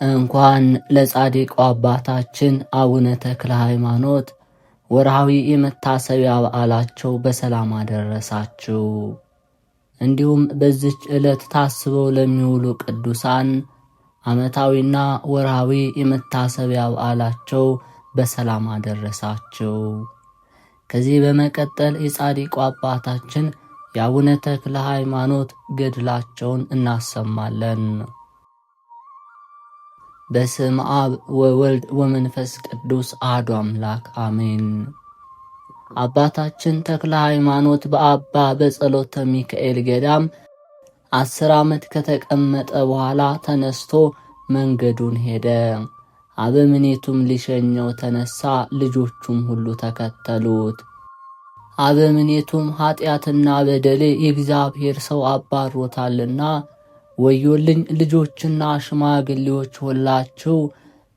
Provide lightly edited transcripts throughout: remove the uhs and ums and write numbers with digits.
እንኳን ለጻድቁ አባታችን አቡነ ተክለ ሃይማኖት ወርሃዊ የመታሰቢያ በዓላቸው በሰላም አደረሳችሁ። እንዲሁም በዚች ዕለት ታስበው ለሚውሉ ቅዱሳን ዓመታዊና ወርሃዊ የመታሰቢያ በዓላቸው በሰላም አደረሳችሁ። ከዚህ በመቀጠል የጻድቁ አባታችን የአቡነ ተክለ ሃይማኖት ገድላቸውን እናሰማለን። በስመ አብ ወወልድ ወመንፈስ ቅዱስ አሐዱ አምላክ አሜን። አባታችን ተክለ ሃይማኖት በአባ በጸሎተ ሚካኤል ገዳም 10 ዓመት ከተቀመጠ በኋላ ተነስቶ መንገዱን ሄደ። አበምኔቱም ሊሸኘው ተነሳ፣ ልጆቹም ሁሉ ተከተሉት። አበምኔቱም ኃጢአትና በደሌ የእግዚአብሔር ሰው አባሮታልና ወዮልኝ፣ ልጆችና ሽማግሌዎች ሁላችሁ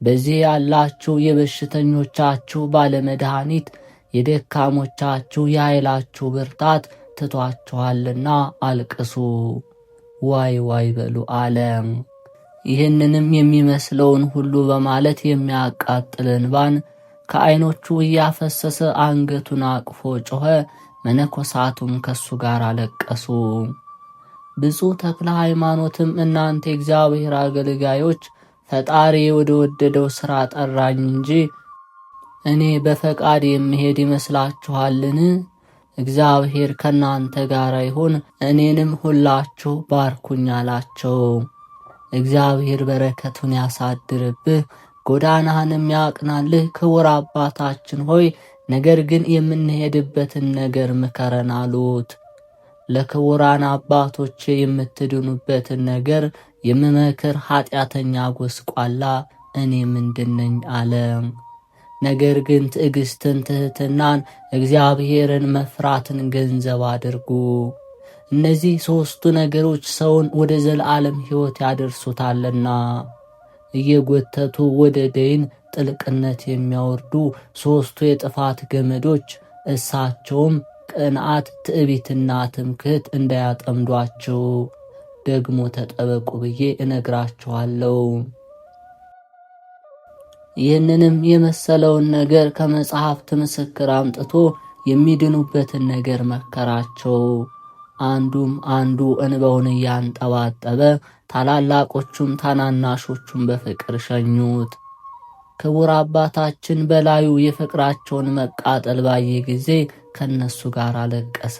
በዚህ ያላችሁ የበሽተኞቻችሁ ባለመድኃኒት የደካሞቻችሁ የኃይላችሁ ብርታት ትቷችኋልና አልቅሱ፣ ዋይ ዋይ በሉ አለ። ይህንንም የሚመስለውን ሁሉ በማለት የሚያቃጥል እንባን ከዓይኖቹ እያፈሰሰ አንገቱን አቅፎ ጮኸ። መነኮሳቱም ከሱ ጋር አለቀሱ። ብፁዕ ተክለ ሃይማኖትም እናንተ የእግዚአብሔር አገልጋዮች ፈጣሪ ወደ ወደደው ሥራ ጠራኝ እንጂ እኔ በፈቃድ የምሄድ ይመስላችኋልን? እግዚአብሔር ከእናንተ ጋር ይሁን፣ እኔንም ሁላችሁ ባርኩኝ አላቸው። እግዚአብሔር በረከቱን ያሳድርብህ፣ ጎዳናህንም ያቅናልህ። ክቡር አባታችን ሆይ ነገር ግን የምንሄድበትን ነገር ምከረን አሉት። ለክቡራን አባቶቼ የምትድኑበትን ነገር የምመክር ኃጢአተኛ ጎስቋላ እኔ ምንድነኝ አለ። ነገር ግን ትዕግስትን፣ ትሕትናን፣ እግዚአብሔርን መፍራትን ገንዘብ አድርጉ። እነዚህ 3ቱ ነገሮች ሰውን ወደ ዘለዓለም ሕይወት ያደርሱታልና እየጎተቱ ወደ ደይን ጥልቅነት የሚያወርዱ 3ቱ የጥፋት ገመዶች እሳቸውም ቅንዓት፣ ትዕቢትና ትምክህት እንዳያጠምዷችሁ ደግሞ ተጠበቁ ብዬ እነግራችኋለሁ። ይህንንም የመሰለውን ነገር ከመጽሐፍት ምስክር አምጥቶ የሚድኑበትን ነገር መከራቸው። አንዱ እንባውን እያንጠባጠበ ታላላቆቹም ታናናሾቹም በፍቅር ሸኙት። ክቡር አባታችን በላዩ የፍቅራቸውን መቃጠል ባየ ጊዜ ከነሱ ጋር አለቀሰ።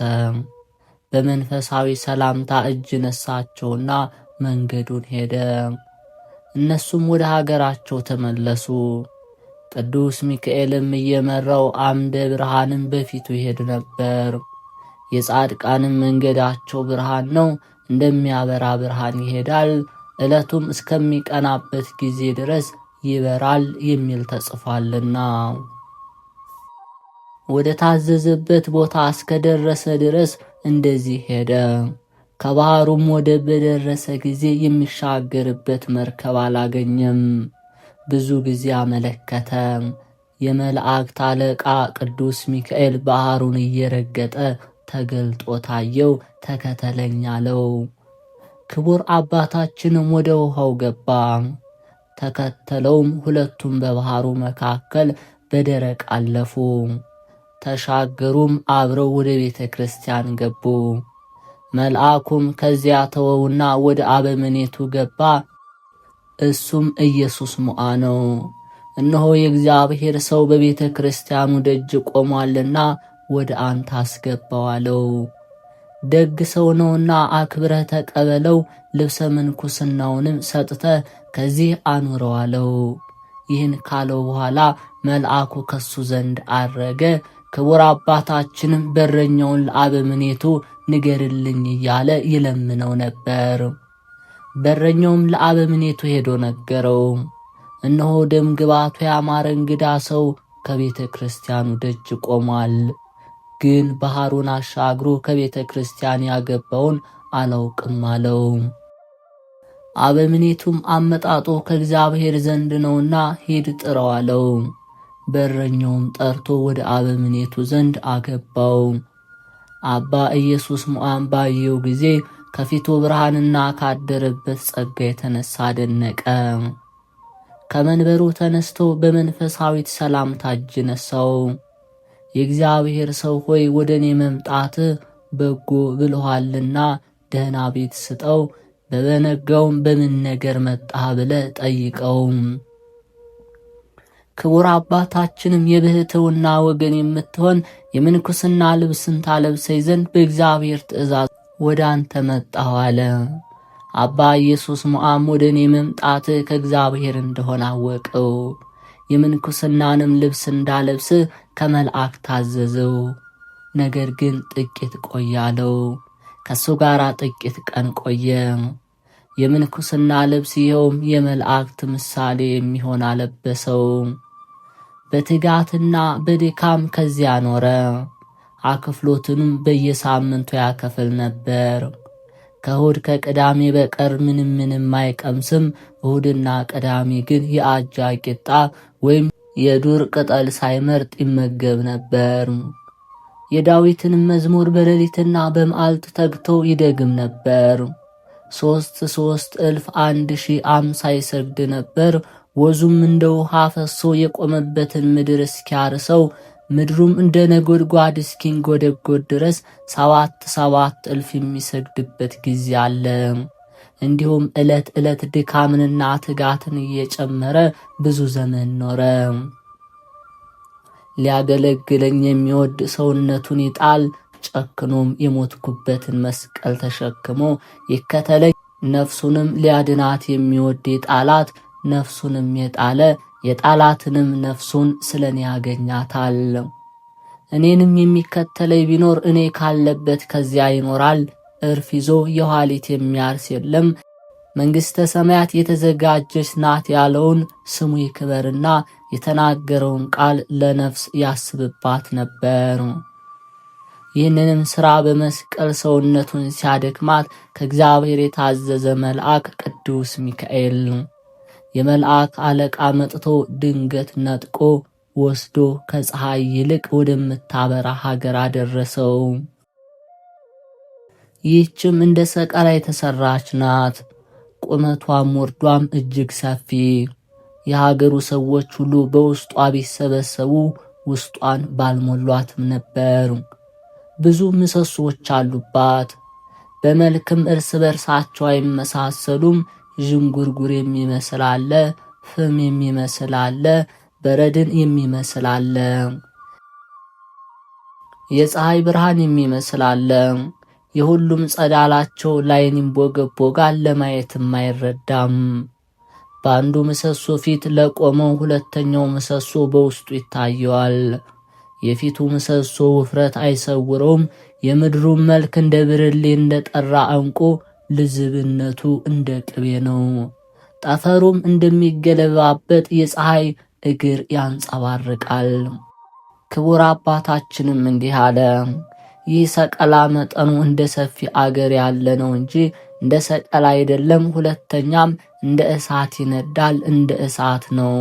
በመንፈሳዊ ሰላምታ እጅ ነሳቸውና መንገዱን ሄደ። እነሱም ወደ ሀገራቸው ተመለሱ። ቅዱስ ሚካኤልም እየመራው አምደ ብርሃንም በፊቱ ይሄድ ነበር። የጻድቃንም መንገዳቸው ብርሃን ነው፣ እንደሚያበራ ብርሃን ይሄዳል፣ ዕለቱም እስከሚቀናበት ጊዜ ድረስ ይበራል የሚል ተጽፏልና። ወደ ታዘዘበት ቦታ እስከደረሰ ድረስ እንደዚህ ሄደ። ከባህሩም ወደብ በደረሰ ጊዜ የሚሻገርበት መርከብ አላገኘም። ብዙ ጊዜ አመለከተ። የመላእክት አለቃ ቅዱስ ሚካኤል ባህሩን እየረገጠ ተገልጦ ታየው። ተከተለኝ አለው። ክቡር አባታችንም ወደ ውሃው ገባ። ተከተለውም። ሁለቱም በባህሩ መካከል በደረቅ አለፉ። ተሻገሩም። አብረው ወደ ቤተ ክርስቲያን ገቡ። መልአኩም ከዚያ ተወውና ወደ አበምኔቱ ገባ። እሱም ኢየሱስ ሞዓ ነው። እነሆ የእግዚአብሔር ሰው በቤተ ክርስቲያኑ ደጅ ቆሟልና ወደ አንተ አስገባው አለው። ደግ ሰው ነውና አክብረህ ተቀበለው፣ ልብሰ ምንኩስናውንም ሰጥተህ ከዚህ አኑረው አለው። ይህን ካለው በኋላ መልአኩ ከሱ ዘንድ አረገ። ክቡር አባታችንም በረኛውን ለአበምኔቱ ንገርልኝ እያለ ይለምነው ነበር። በረኛውም ለአበምኔቱ ሄዶ ነገረው። እነሆ ደም ግባቱ ያማረ እንግዳ ሰው ከቤተ ክርስቲያኑ ደጅ ቆሟል፣ ግን ባህሩን አሻግሮ ከቤተ ክርስቲያን ያገባውን አላውቅም አለው። አበምኔቱም አመጣጦ ከእግዚአብሔር ዘንድ ነውና ሂድ ጥረው አለው። በረኛውም ጠርቶ ወደ አበምኔቱ ዘንድ አገባው። አባ ኢየሱስ ሞዓን ባየው ጊዜ ከፊቱ ብርሃንና ካደረበት ጸጋ የተነሳ አደነቀ። ከመንበሩ ተነስቶ በመንፈሳዊት ሰላምታ እጅ ነሳው። የእግዚአብሔር ሰው ሆይ ወደ እኔ መምጣት በጎ ብለዋልና ደህና ቤት ስጠው፣ በበነጋውም በምን ነገር መጣህ ብለህ ጠይቀው። ክቡር አባታችንም የብሕትውና ወገን የምትሆን የምንኩስና ልብስን ታለብሰኝ ዘንድ በእግዚአብሔር ትእዛዝ ወደ አንተ መጣሁ አለ። አባ ኢየሱስ ሞዓም ወደ እኔ መምጣት ከእግዚአብሔር እንደሆነ አወቀው። የምንኩስናንም ልብስ እንዳለብስ ከመልአክ ታዘዘው። ነገር ግን ጥቂት ቆያለው። ከሱ ጋር ጥቂት ቀን ቆየ። የምንኩስና ልብስ ይኸውም የመላእክት ምሳሌ የሚሆን አለበሰው። በትጋትና በድካም ከዚያ ኖረ። አክፍሎትንም በየሳምንቱ ያከፍል ነበር። ከእሁድ ከቅዳሜ በቀር ምንም አይቀምስም። እሁድና ቅዳሜ ግን የአጃ ቂጣ ወይም የዱር ቅጠል ሳይመርጥ ይመገብ ነበር። የዳዊትን መዝሙር በሌሊትና በመዓልት ተግቶ ይደግም ነበር። 3,3,1,050 ይሰግድ ነበር። ወዙም እንደ ውሃ ፈሶ የቆመበትን ምድር እስኪያርሰው ምድሩም እንደ ነጎድጓድ እስኪንጎደጎድ ድረስ 7,7,000 የሚሰግድበት ጊዜ አለ። እንዲሁም ዕለት ዕለት ድካምንና ትጋትን እየጨመረ ብዙ ዘመን ኖረ። ሊያገለግለኝ የሚወድ ሰውነቱን ይጣል፣ ጨክኖም የሞትኩበትን መስቀል ተሸክሞ ይከተለኝ። ነፍሱንም ሊያድናት የሚወድ የጣላት፣ ነፍሱንም የጣለ የጣላትንም ነፍሱን ስለኔ ያገኛታል። እኔንም የሚከተለኝ ቢኖር እኔ ካለበት ከዚያ ይኖራል። እርፍ ይዞ የኋሊት የሚያርስ የለም። መንግሥተ ሰማያት የተዘጋጀች ናት ያለውን ስሙ ይክበርና የተናገረውን ቃል ለነፍስ ያስብባት ነበር። ይህንንም ሥራ በመስቀል ሰውነቱን ሲያደክማት ከእግዚአብሔር የታዘዘ መልአክ ቅዱስ ሚካኤል የመልአክ አለቃ መጥቶ ድንገት ነጥቆ ወስዶ ከፀሐይ ይልቅ ወደምታበራ ሀገር አደረሰው። ይህችም እንደ ሰቀላ የተሰራች ናት። ቁመቷም ወርዷም እጅግ ሰፊ። የሀገሩ ሰዎች ሁሉ በውስጧ ቢሰበሰቡ ውስጧን ባልሞሏትም ነበር። ብዙ ምሰሶች አሉባት። በመልክም እርስ በርሳቸው አይመሳሰሉም። ዥንጉርጉር የሚመስል አለ፣ ፍም የሚመስል አለ፣ በረድን የሚመስል አለ፣ የፀሐይ ብርሃን የሚመስል አለ። የሁሉም ጸዳላቸው ላይን ይንቦገቦጋል፣ ለማየትም አይረዳም። በአንዱ ምሰሶ ፊት ለቆመው ሁለተኛው ምሰሶ በውስጡ ይታየዋል። የፊቱ ምሰሶ ውፍረት አይሰውረውም። የምድሩም መልክ እንደ ብርሌ እንደ ጠራ ዕንቁ፣ ልዝብነቱ እንደ ቅቤ ነው። ጠፈሩም እንደሚገለባበት የፀሐይ እግር ያንጸባርቃል። ክቡር አባታችንም እንዲህ አለ። ይህ ሰቀላ መጠኑ እንደ ሰፊ አገር ያለ ነው እንጂ እንደ ሰቀላ አይደለም። ሁለተኛም እንደ እሳት ይነዳል፣ እንደ እሳት ነው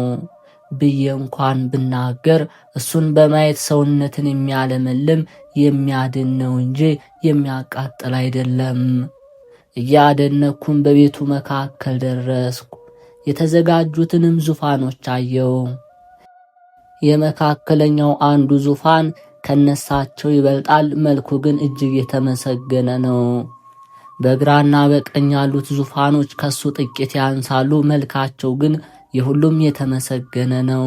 ብዬ እንኳን ብናገር እሱን በማየት ሰውነትን የሚያለመልም የሚያድን ነው እንጂ የሚያቃጥል አይደለም። እያደነኩም በቤቱ መካከል ደረስኩ። የተዘጋጁትንም ዙፋኖች አየው። የመካከለኛው አንዱ ዙፋን ከነሳቸው ይበልጣል፣ መልኩ ግን እጅግ የተመሰገነ ነው። በግራና በቀኝ ያሉት ዙፋኖች ከሱ ጥቂት ያንሳሉ፣ መልካቸው ግን የሁሉም የተመሰገነ ነው።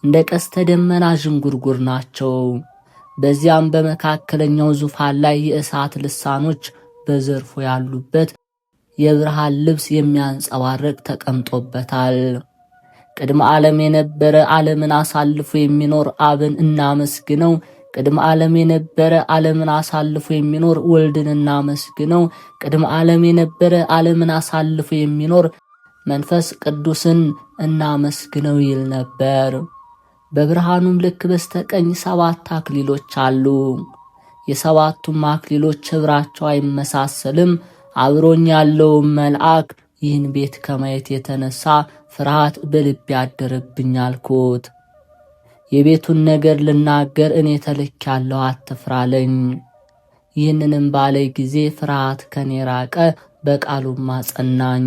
እንደ ቀስተ ደመና ዥንጉርጉር ናቸው። በዚያም በመካከለኛው ዙፋን ላይ የእሳት ልሳኖች በዘርፉ ያሉበት የብርሃን ልብስ የሚያንጸባርቅ ተቀምጦበታል። ቅድመ ዓለም የነበረ ዓለምን አሳልፎ የሚኖር አብን እናመስግነው። ቅድመ ዓለም የነበረ ዓለምን አሳልፎ የሚኖር ወልድን እናመስግነው። ቅድመ ዓለም የነበረ ዓለምን አሳልፎ የሚኖር መንፈስ ቅዱስን እናመስግነው ይል ነበር። በብርሃኑም ልክ በስተቀኝ 7 አክሊሎች አሉ። የሰባቱም አክሊሎች ኅብራቸው አይመሳሰልም። አብሮኝ ያለው መልአክ ይህን ቤት ከማየት የተነሳ ፍርሃት በልቤ ያደረብኝ አልኩት። የቤቱን ነገር ልናገር እኔ ተልኬአለሁ፣ አትፍራለኝ። ይህንንም ባለ ጊዜ ፍርሃት ከኔ ራቀ፣ በቃሉም አጸናኝ።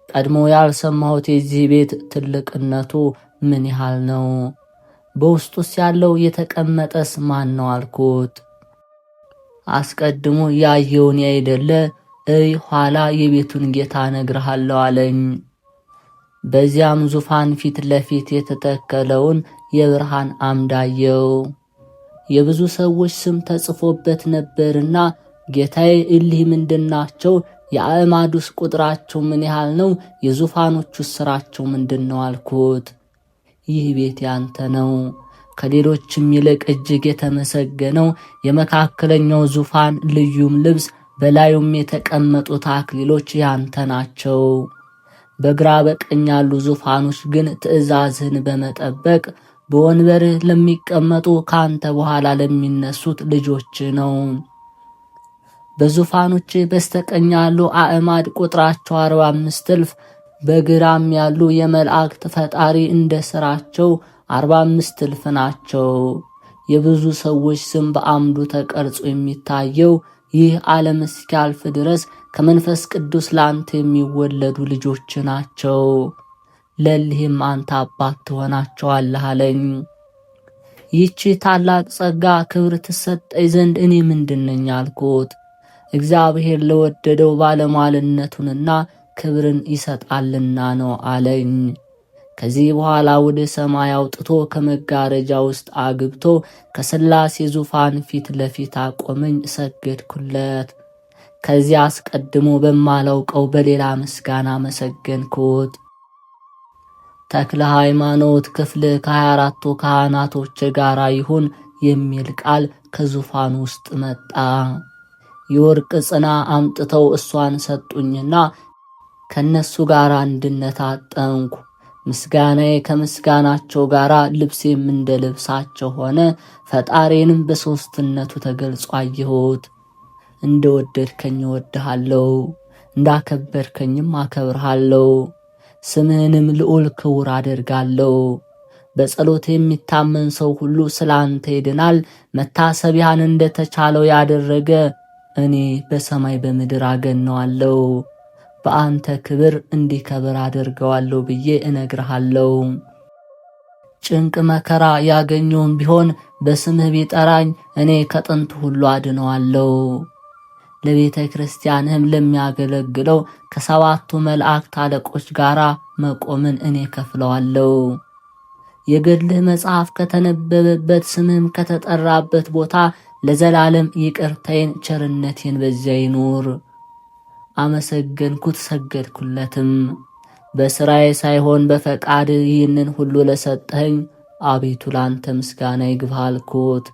ቀድሞ ያልሰማሁት የዚህ ቤት ትልቅነቱ ምን ያህል ነው? በውስጡስ ያለው የተቀመጠስ ማን ነው አልኩት። አስቀድሞ ያየውን ያይደለ ኋላ የቤቱን ጌታ እነግርሃለሁ አለኝ። በዚያም ዙፋን ፊት ለፊት የተተከለውን የብርሃን አምድ አየው። የብዙ ሰዎች ስም ተጽፎበት ነበርና ጌታዬ እሊህ ምንድናቸው? የአዕማዱስ ቁጥራቸው ምን ያህል ነው? የዙፋኖቹስ ሥራቸው ምንድን ነው አልኩት። ይህ ቤት ያንተ ነው፣ ከሌሎችም ይልቅ እጅግ የተመሰገነው የመካከለኛው ዙፋን ልዩም ልብስ በላዩም የተቀመጡት አክሊሎች ያንተ ናቸው። በግራ በቀኝ ያሉ ዙፋኖች ግን ትእዛዝህን በመጠበቅ በወንበርህ ለሚቀመጡ ካንተ በኋላ ለሚነሱት ልጆች ነው። በዙፋኖች በስተቀኝ ያሉ አዕማድ ቁጥራቸው 45 እልፍ፣ በግራም ያሉ የመላእክት ፈጣሪ እንደ ሥራቸው 45 እልፍ ናቸው። የብዙ ሰዎች ስም በአምዱ ተቀርጾ የሚታየው ይህ ዓለም እስኪያልፍ ድረስ ከመንፈስ ቅዱስ ላንተ የሚወለዱ ልጆች ናቸው። ለሊህም አንተ አባት ትሆናቸዋለህ አለኝ። ይህች ታላቅ ጸጋ ክብር ትሰጠኝ ዘንድ እኔ ምንድነኝ አልኩት። እግዚአብሔር ለወደደው ባለሟልነቱንና ክብርን ይሰጣልና ነው አለኝ። ከዚህ በኋላ ወደ ሰማይ አውጥቶ ከመጋረጃ ውስጥ አግብቶ ከሥላሴ ዙፋን ፊት ለፊት አቆመኝ፣ ሰገድኩለት። ከዚያ አስቀድሞ በማላውቀው በሌላ ምስጋና መሰገንኩት። ተክለ ሃይማኖት ክፍል ከ24ቱ ካህናቶች ጋር ይሁን የሚል ቃል ከዙፋኑ ውስጥ መጣ። የወርቅ ጽና አምጥተው እሷን ሰጡኝና ከነሱ ጋር አንድነት አጠንኩ። ምስጋናዬ ከምስጋናቸው ጋር፣ ልብሴም እንደ ልብሳቸው ሆነ። ፈጣሬንም በሦስትነቱ ተገልጾ አየሁት። እንደ ወደድከኝ እወድሃለሁ፣ እንዳከበርከኝም አከብርሃለሁ። ስምህንም ልዑል ክቡር አደርጋለሁ። በጸሎት የሚታመን ሰው ሁሉ ስለ አንተ ይድናል። መታሰቢያን እንደ ተቻለው ያደረገ እኔ በሰማይ በምድር አገነዋለሁ፣ በአንተ ክብር እንዲከብር አደርገዋለሁ ብዬ እነግርሃለሁ። ጭንቅ መከራ ያገኘውም ቢሆን በስምህ ቢጠራኝ እኔ ከጥንት ሁሉ አድነዋለሁ። ለቤተ ክርስቲያንህም ለሚያገለግለው ከሰባቱ መላእክት አለቆች ጋር መቆምን እኔ ከፍለዋለሁ። የገድልህ መጽሐፍ ከተነበበበት ስምህም ከተጠራበት ቦታ ለዘላለም ይቅርታዬን ቸርነቴን በዚያ ይኑር። አመሰገንኩት፣ ሰገድኩለትም። በሥራዬ ሳይሆን በፈቃድ ይህንን ሁሉ ለሰጠኸኝ አቤቱ ላንተ ምስጋና ይግባህ አልኩት።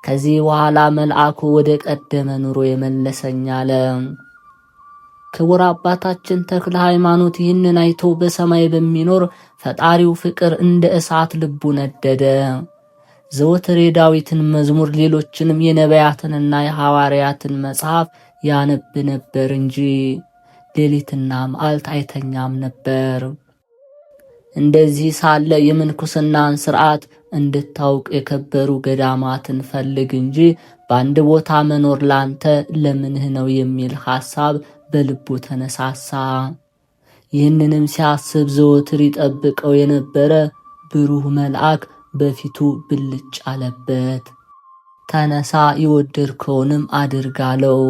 ከዚህ በኋላ መልአኩ ወደ ቀደመ ኑሮ የመለሰኝ አለ። ክቡር አባታችን ተክለ ሃይማኖት ይህንን አይቶ በሰማይ በሚኖር ፈጣሪው ፍቅር እንደ እሳት ልቡ ነደደ። ዘወትር የዳዊትን መዝሙር ሌሎችንም የነቢያትንና የሐዋርያትን መጽሐፍ ያነብ ነበር እንጂ ሌሊትና መዓልት አይተኛም ነበር። እንደዚህ ሳለ የምንኩስናን ሥርዓት እንድታውቅ የከበሩ ገዳማትን ፈልግ እንጂ በአንድ ቦታ መኖር ላንተ ለምንህ ነው የሚል ሐሳብ በልቡ ተነሳሳ። ይህንንም ሲያስብ ዘወትር ይጠብቀው የነበረ ብሩህ መልአክ በፊቱ ብልጭ አለበት። ተነሳ፣ የወደድከውንም አድርጋለው።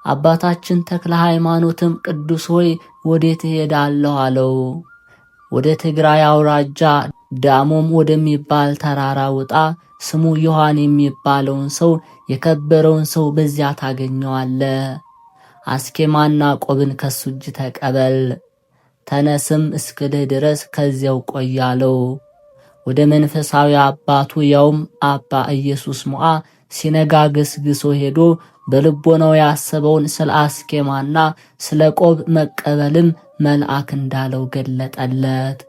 አባታችን ተክለ ሃይማኖትም ቅዱስ ሆይ ወዴት እሄዳለሁ አለው። ወደ ትግራይ አውራጃ ዳሞም ወደሚባል ተራራ ውጣ። ስሙ ዮሐን የሚባለውን ሰው የከበረውን ሰው በዚያ ታገኘዋለ። አስኬማና ቆብን ከሱ እጅ ተቀበል። ተነስም እስክልህ ድረስ ከዚያው ቆያለው። ወደ መንፈሳዊ አባቱ ያውም አባ ኢየሱስ ሞዓ ሲነጋ ገስግሶ ሄዶ በልቦናው ያሰበውን ስለ አስኬማና ስለ ቆብ መቀበልም መልአክ እንዳለው ገለጠለት።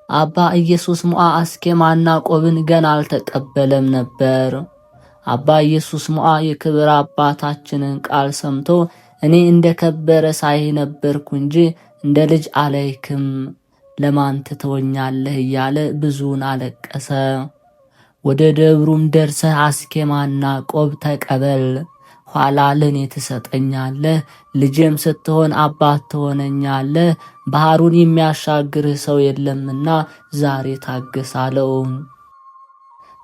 አባ ኢየሱስ ሞዓ አስኬማና ቆብን ገና አልተቀበለም ነበር። አባ ኢየሱስ ሞዓ የክብር አባታችንን ቃል ሰምቶ እኔ እንደ ከበረ ሳይህ ነበርኩ እንጂ እንደ ልጅ አላይክም፣ ለማን ትተወኛለህ እያለ ብዙውን አለቀሰ። ወደ ደብሩም ደርሰህ አስኬማና ቆብ ተቀበል፣ ኋላ ለኔ ትሰጠኛለህ፣ ልጄም ስትሆን አባት ትሆነኛለህ። ባህሩን የሚያሻግርህ ሰው የለምና ዛሬ ታገስ አለው።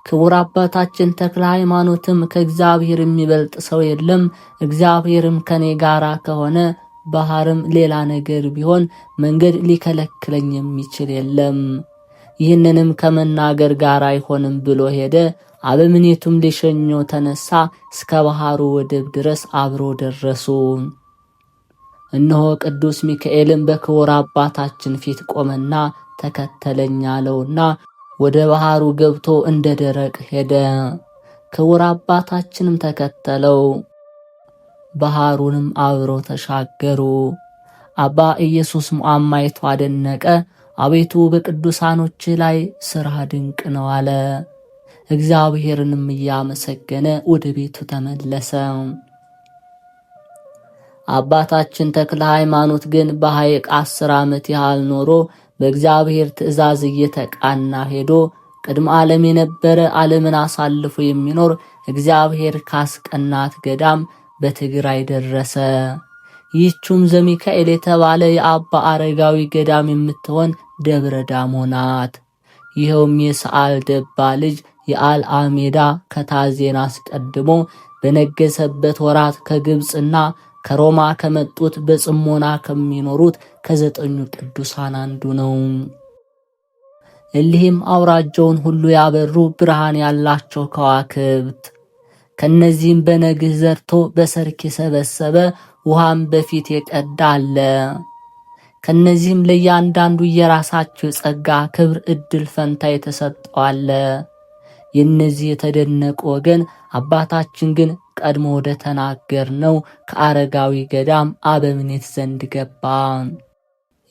ክቡር አባታችን ተክለ ሃይማኖትም ከእግዚአብሔር የሚበልጥ ሰው የለም፣ እግዚአብሔርም ከኔ ጋራ ከሆነ ባህርም ሌላ ነገር ቢሆን መንገድ ሊከለክለኝ የሚችል የለም፣ ይህንንም ከመናገር ጋር አይሆንም ብሎ ሄደ። አበምኔቱም ሊሸኘው ተነሳ። እስከ ባህሩ ወደብ ድረስ አብሮ ደረሱ። እነሆ ቅዱስ ሚካኤልም በክቡር አባታችን ፊት ቆመና ተከተለኝ አለውና ወደ ባህሩ ገብቶ እንደ ደረቅ ሄደ። ክቡር አባታችንም ተከተለው። ባህሩንም አብሮ ተሻገሩ። አባ ኢየሱስ ሞዐም አይቶ አደነቀ። አቤቱ በቅዱሳኖች ላይ ሥራ ድንቅ ነው አለ። እግዚአብሔርንም እያመሰገነ ወደ ቤቱ ተመለሰ። አባታችን ተክለ ሃይማኖት ግን በሐይቅ 10 ዓመት ያህል ኖሮ በእግዚአብሔር ትእዛዝ እየተቃና ሄዶ ቅድመ ዓለም የነበረ ዓለምን አሳልፎ የሚኖር እግዚአብሔር ካስቀናት ገዳም በትግራይ ደረሰ። ይህቹም ዘሚካኤል የተባለ የአባ አረጋዊ ገዳም የምትሆን ደብረ ዳሞ ናት። ይኸውም የሰዓል ደባ ልጅ የአልአሜዳ ከታዜን አስቀድሞ በነገሰበት ወራት ከግብፅና ከሮማ ከመጡት በጽሞና ከሚኖሩት ከ9 ቅዱሳን አንዱ ነው። እሊህም አውራጃውን ሁሉ ያበሩ ብርሃን ያላቸው ከዋክብት። ከነዚህም በነግህ ዘርቶ በሰርክ የሰበሰበ ውሃም በፊት የቀዳ አለ። ከነዚህም ለእያንዳንዱ የራሳቸው የጸጋ ክብር እድል ፈንታ የተሰጠው አለ። የነዚህ የተደነቁ ወገን አባታችን ግን ቀድሞ ወደ ተናገርነው ከአረጋዊ ገዳም አበምኔት ዘንድ ገባ።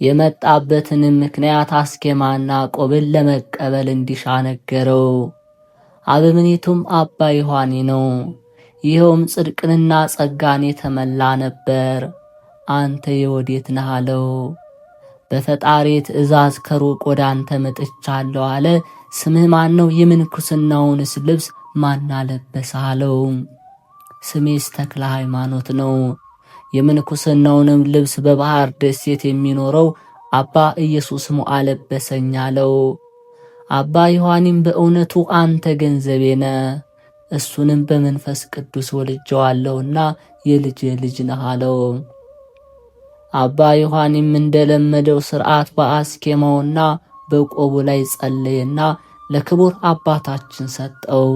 የመጣበትንም ምክንያት አስኬማና ቆብን ለመቀበል እንዲሻ ነገረው። አበምኔቱም አባ ዮሐኒ ነው። ይኸውም ጽድቅንና ጸጋን የተመላ ነበር። አንተ የወዴት ነህ አለው። በፈጣሪ ትእዛዝ ከሩቅ ወደ አንተ መጥቻለሁ አለ። ስምህ ማን ነው? የምንኩስናውንስ ልብስ ማን አለበሰህ አለው። ስሜስ ተክለ ሃይማኖት ነው። የምንኩስናውንም ልብስ በባህር ደሴት የሚኖረው አባ ኢየሱስ ሞዐ አለበሰኝ አለው። አባ ዮሐኒም በእውነቱ አንተ ገንዘቤ ነህ፣ እሱንም በመንፈስ ቅዱስ ወልጄዋለሁና የልጄ ልጅ ነህ አለው። አባ ዮሐኒም እንደለመደው ሥርዓት በአስኬማውና በቆቡ ላይ ጸለየና ለክቡር አባታችን ሰጠው።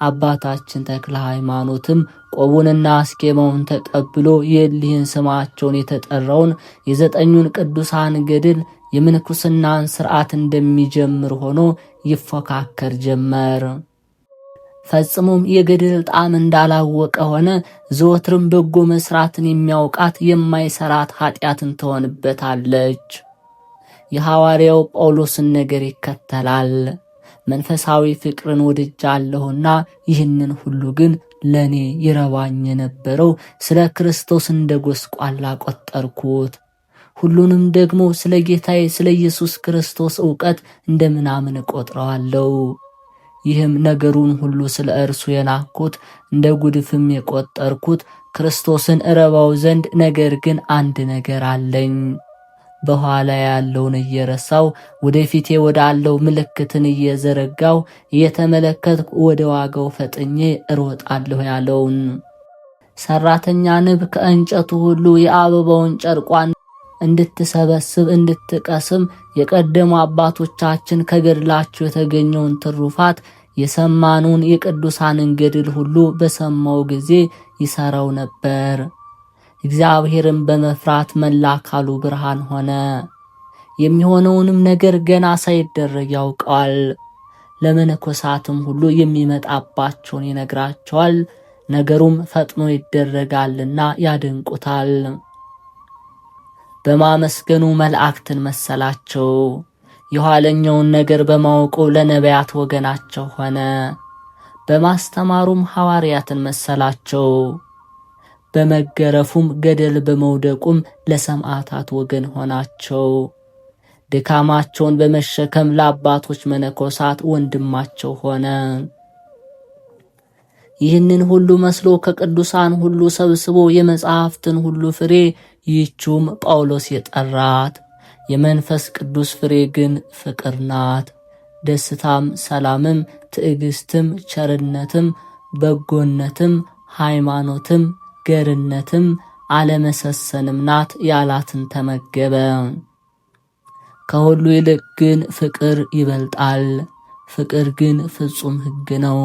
አባታችን ተክለ ሃይማኖትም ቆቡንና አስኬማውን ተቀብሎ የእሊህን ስማቸውን የተጠራውን የ9ኙን ቅዱሳን ገድል የምንኩስናን ሥርዓት እንደሚጀምር ሆኖ ይፎካከር ጀመር። ፈጽሞም የገድል ጣዕም እንዳላወቀ ሆነ። ዘወትርም በጎ መስራትን የሚያውቃት የማይሰራት ኃጢአትን ትሆንበታለች። የሐዋርያው ጳውሎስን ነገር ይከተላል። መንፈሳዊ ፍቅርን ወድጃለሁና ይህንን ሁሉ ግን ለኔ ይረባኝ የነበረው ስለ ክርስቶስ እንደ ጎስቋላ ቆጠርኩት። ሁሉንም ደግሞ ስለ ጌታዬ ስለ ኢየሱስ ክርስቶስ ዕውቀት እንደምናምን ቆጥረዋለሁ። ይህም ነገሩን ሁሉ ስለ እርሱ የናኩት እንደ ጉድፍም የቆጠርኩት ክርስቶስን እረባው ዘንድ፣ ነገር ግን አንድ ነገር አለኝ። በኋላ ያለውን እየረሳው ወደፊቴ ወዳለው ምልክትን እየዘረጋው እየተመለከትኩ ወደ ዋጋው ፈጥኜ እሮጣለሁ ያለውን። ሰራተኛ ንብ ከእንጨቱ ሁሉ የአበባውን ጨርቋን እንድትሰበስብ እንድትቀስም የቀደሙ አባቶቻችን ከገድላቸው የተገኘውን ትሩፋት የሰማኑን የቅዱሳንን ገድል ሁሉ በሰማው ጊዜ ይሰራው ነበር። እግዚአብሔርን በመፍራት መላ አካሉ ብርሃን ሆነ። የሚሆነውንም ነገር ገና ሳይደረግ ያውቀዋል። ለመነኮሳትም ሁሉ የሚመጣባቸውን ይነግራቸዋል። ነገሩም ፈጥኖ ይደረጋልና ያደንቁታል። በማመስገኑ መላእክትን መሰላቸው። የኋለኛውን ነገር በማወቁ ለነቢያት ወገናቸው ሆነ። በማስተማሩም ሐዋርያትን መሰላቸው። በመገረፉም ገደል በመውደቁም ለሰማዕታት ወገን ሆናቸው። ድካማቸውን በመሸከም ለአባቶች መነኮሳት ወንድማቸው ሆነ። ይህንን ሁሉ መስሎ ከቅዱሳን ሁሉ ሰብስቦ የመጽሐፍትን ሁሉ ፍሬ ይህችውም ጳውሎስ የጠራት የመንፈስ ቅዱስ ፍሬ ግን ፍቅር ናት። ደስታም፣ ሰላምም፣ ትዕግስትም፣ ቸርነትም፣ በጎነትም፣ ሃይማኖትም፣ ገርነትም፣ አለመሰሰንም ናት ያላትን ተመገበ። ከሁሉ ይልቅ ግን ፍቅር ይበልጣል። ፍቅር ግን ፍጹም ሕግ ነው።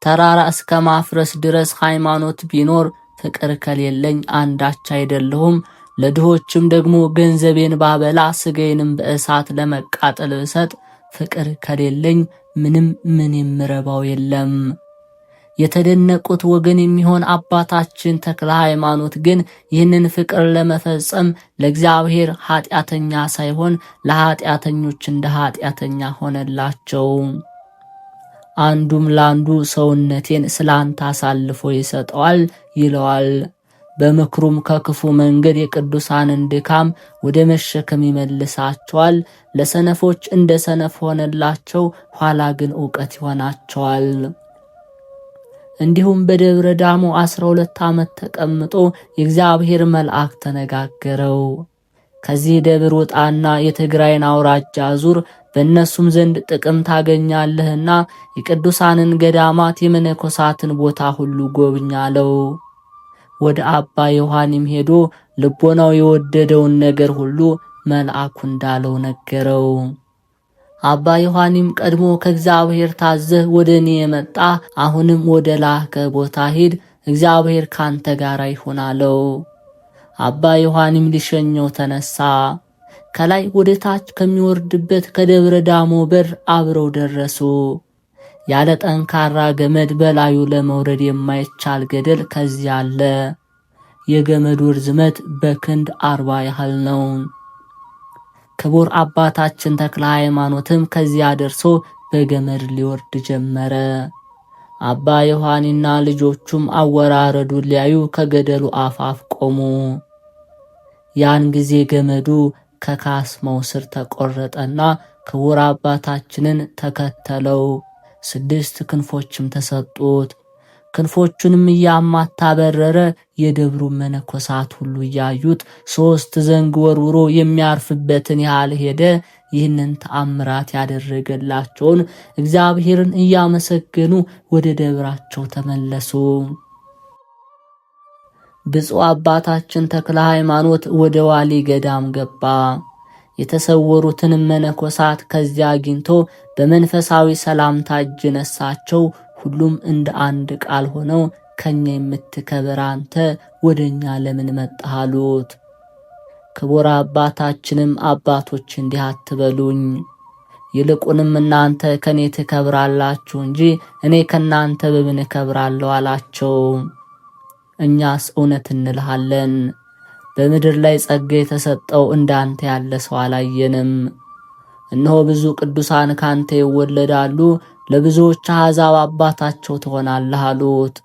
ተራራ እስከ ማፍረስ ድረስ ሃይማኖት ቢኖር ፍቅር ከሌለኝ አንዳች አይደለሁም። ለድሆችም ደግሞ ገንዘቤን ባበላ ሥጋዬንም በእሳት ለመቃጠል ብሰጥ ፍቅር ከሌለኝ ምን የምረባው የለም። የተደነቁት ወገን የሚሆን አባታችን ተክለ ሃይማኖት ግን ይህንን ፍቅር ለመፈጸም ለእግዚአብሔር ኃጢአተኛ ሳይሆን ለኃጢአተኞች እንደ ኃጢአተኛ ሆነላቸው። አንዱም ለአንዱ ሰውነቴን ስላንተ አሳልፎ ይሰጠዋል ይለዋል። በምክሩም ከክፉ መንገድ የቅዱሳንን ድካም ወደ መሸከም ይመልሳቸዋል። ለሰነፎች እንደ ሰነፍ ሆነላቸው፣ ኋላ ግን ዕውቀት ይሆናቸዋል። እንዲሁም በደብረ ዳሞ 12 ዓመት ተቀምጦ የእግዚአብሔር መልአክ ተነጋገረው። ከዚህ ደብር ውጣና የትግራይን አውራጃ ዙር፣ በእነሱም ዘንድ ጥቅም ታገኛለህና የቅዱሳንን ገዳማት የመነኮሳትን ቦታ ሁሉ ጎብኛለው። ወደ አባ ዮሐኒም ሄዶ ልቦናው የወደደውን ነገር ሁሉ መልአኩ እንዳለው ነገረው። አባ ዮሐኒም ቀድሞ ከእግዚአብሔር ታዘህ ወደ እኔ የመጣ አሁንም ወደ ላከ ቦታ ሂድ፣ እግዚአብሔር ካንተ ጋር ይሁን አለው። አባ ዮሐኒም ሊሸኘው ተነሳ። ከላይ ወደ ታች ከሚወርድበት ከደብረ ዳሞ በር አብረው ደረሱ። ያለ ጠንካራ ገመድ በላዩ ለመውረድ የማይቻል ገደል ከዚያ አለ። የገመዱ ርዝመት በክንድ 40 ያህል ነው። ክቡር አባታችን ተክለ ሃይማኖትም ከዚያ ደርሶ በገመድ ሊወርድ ጀመረ። አባ ዮሐኒና ልጆቹም አወራረዱን ሊያዩ ከገደሉ አፋፍ ቆሙ። ያን ጊዜ ገመዱ ከካስማው ስር ተቆረጠና ክቡር አባታችንን ተከተለው። 6 ክንፎችም ተሰጡት። ክንፎቹንም እያማታ በረረ። የደብሩ መነኮሳት ሁሉ እያዩት 3 ዘንግ ወርውሮ የሚያርፍበትን ያህል ሄደ። ይህንን ተአምራት ያደረገላቸውን እግዚአብሔርን እያመሰገኑ ወደ ደብራቸው ተመለሱ። ብፁዕ አባታችን ተክለ ሃይማኖት ወደ ዋሊ ገዳም ገባ። የተሰወሩትን መነኮሳት ከዚያ አግኝቶ በመንፈሳዊ ሰላምታ እጅ ነሳቸው። ሁሉም እንደ አንድ ቃል ሆነው ከኛ የምትከበር አንተ ወደኛ ለምን መጣህ አሉት። ክቡር አባታችንም አባቶች እንዲህ አትበሉኝ፣ ይልቁንም እናንተ ከኔ ትከብራላችሁ እንጂ እኔ ከናንተ በምን እከብራለሁ አላቸው። እኛስ እውነት እንልሃለን፣ በምድር ላይ ጸጋ የተሰጠው እንዳንተ ያለ ሰው አላየንም። እነሆ ብዙ ቅዱሳን ካንተ ይወለዳሉ፣ ለብዙዎች አሕዛብ አባታቸው ትሆናለህ አሉት።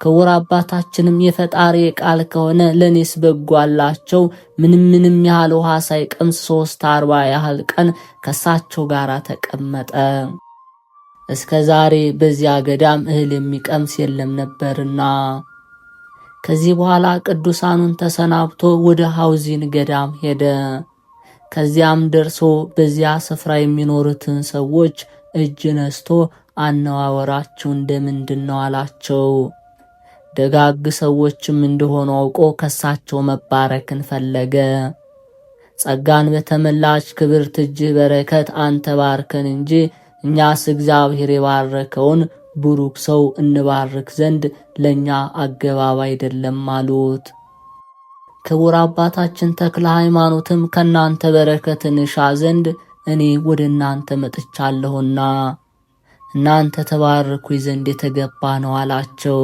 ክቡር አባታችንም የፈጣሪ ቃል ከሆነ ለኔስ በጎ አላቸው። ምንም ያህል ውሃ ሳይቀምስ 40 ያህል ቀን ከሳቸው ጋር ተቀመጠ። እስከ ዛሬ በዚያ ገዳም እህል የሚቀምስ የለም ነበርና። ከዚህ በኋላ ቅዱሳኑን ተሰናብቶ ወደ ሐውዚን ገዳም ሄደ። ከዚያም ደርሶ በዚያ ስፍራ የሚኖሩትን ሰዎች እጅ ነስቶ አነዋወራችሁ እንደምንድን ነው አላቸው። ደጋግ ሰዎችም እንደሆኑ አውቆ ከሳቸው መባረክን ፈለገ። ጸጋን በተመላች ክብርት እጅህ በረከት አንተ ባርከን እንጂ እኛስ እግዚአብሔር የባረከውን ቡሩክ ሰው እንባርክ ዘንድ ለኛ አገባብ አይደለም አሉት። ክቡር አባታችን ተክለ ሃይማኖትም ከናንተ በረከትን እሻ ዘንድ እኔ ወደ እናንተ መጥቻለሁና እናንተ ተባርኩ ዘንድ የተገባ ነው አላቸው።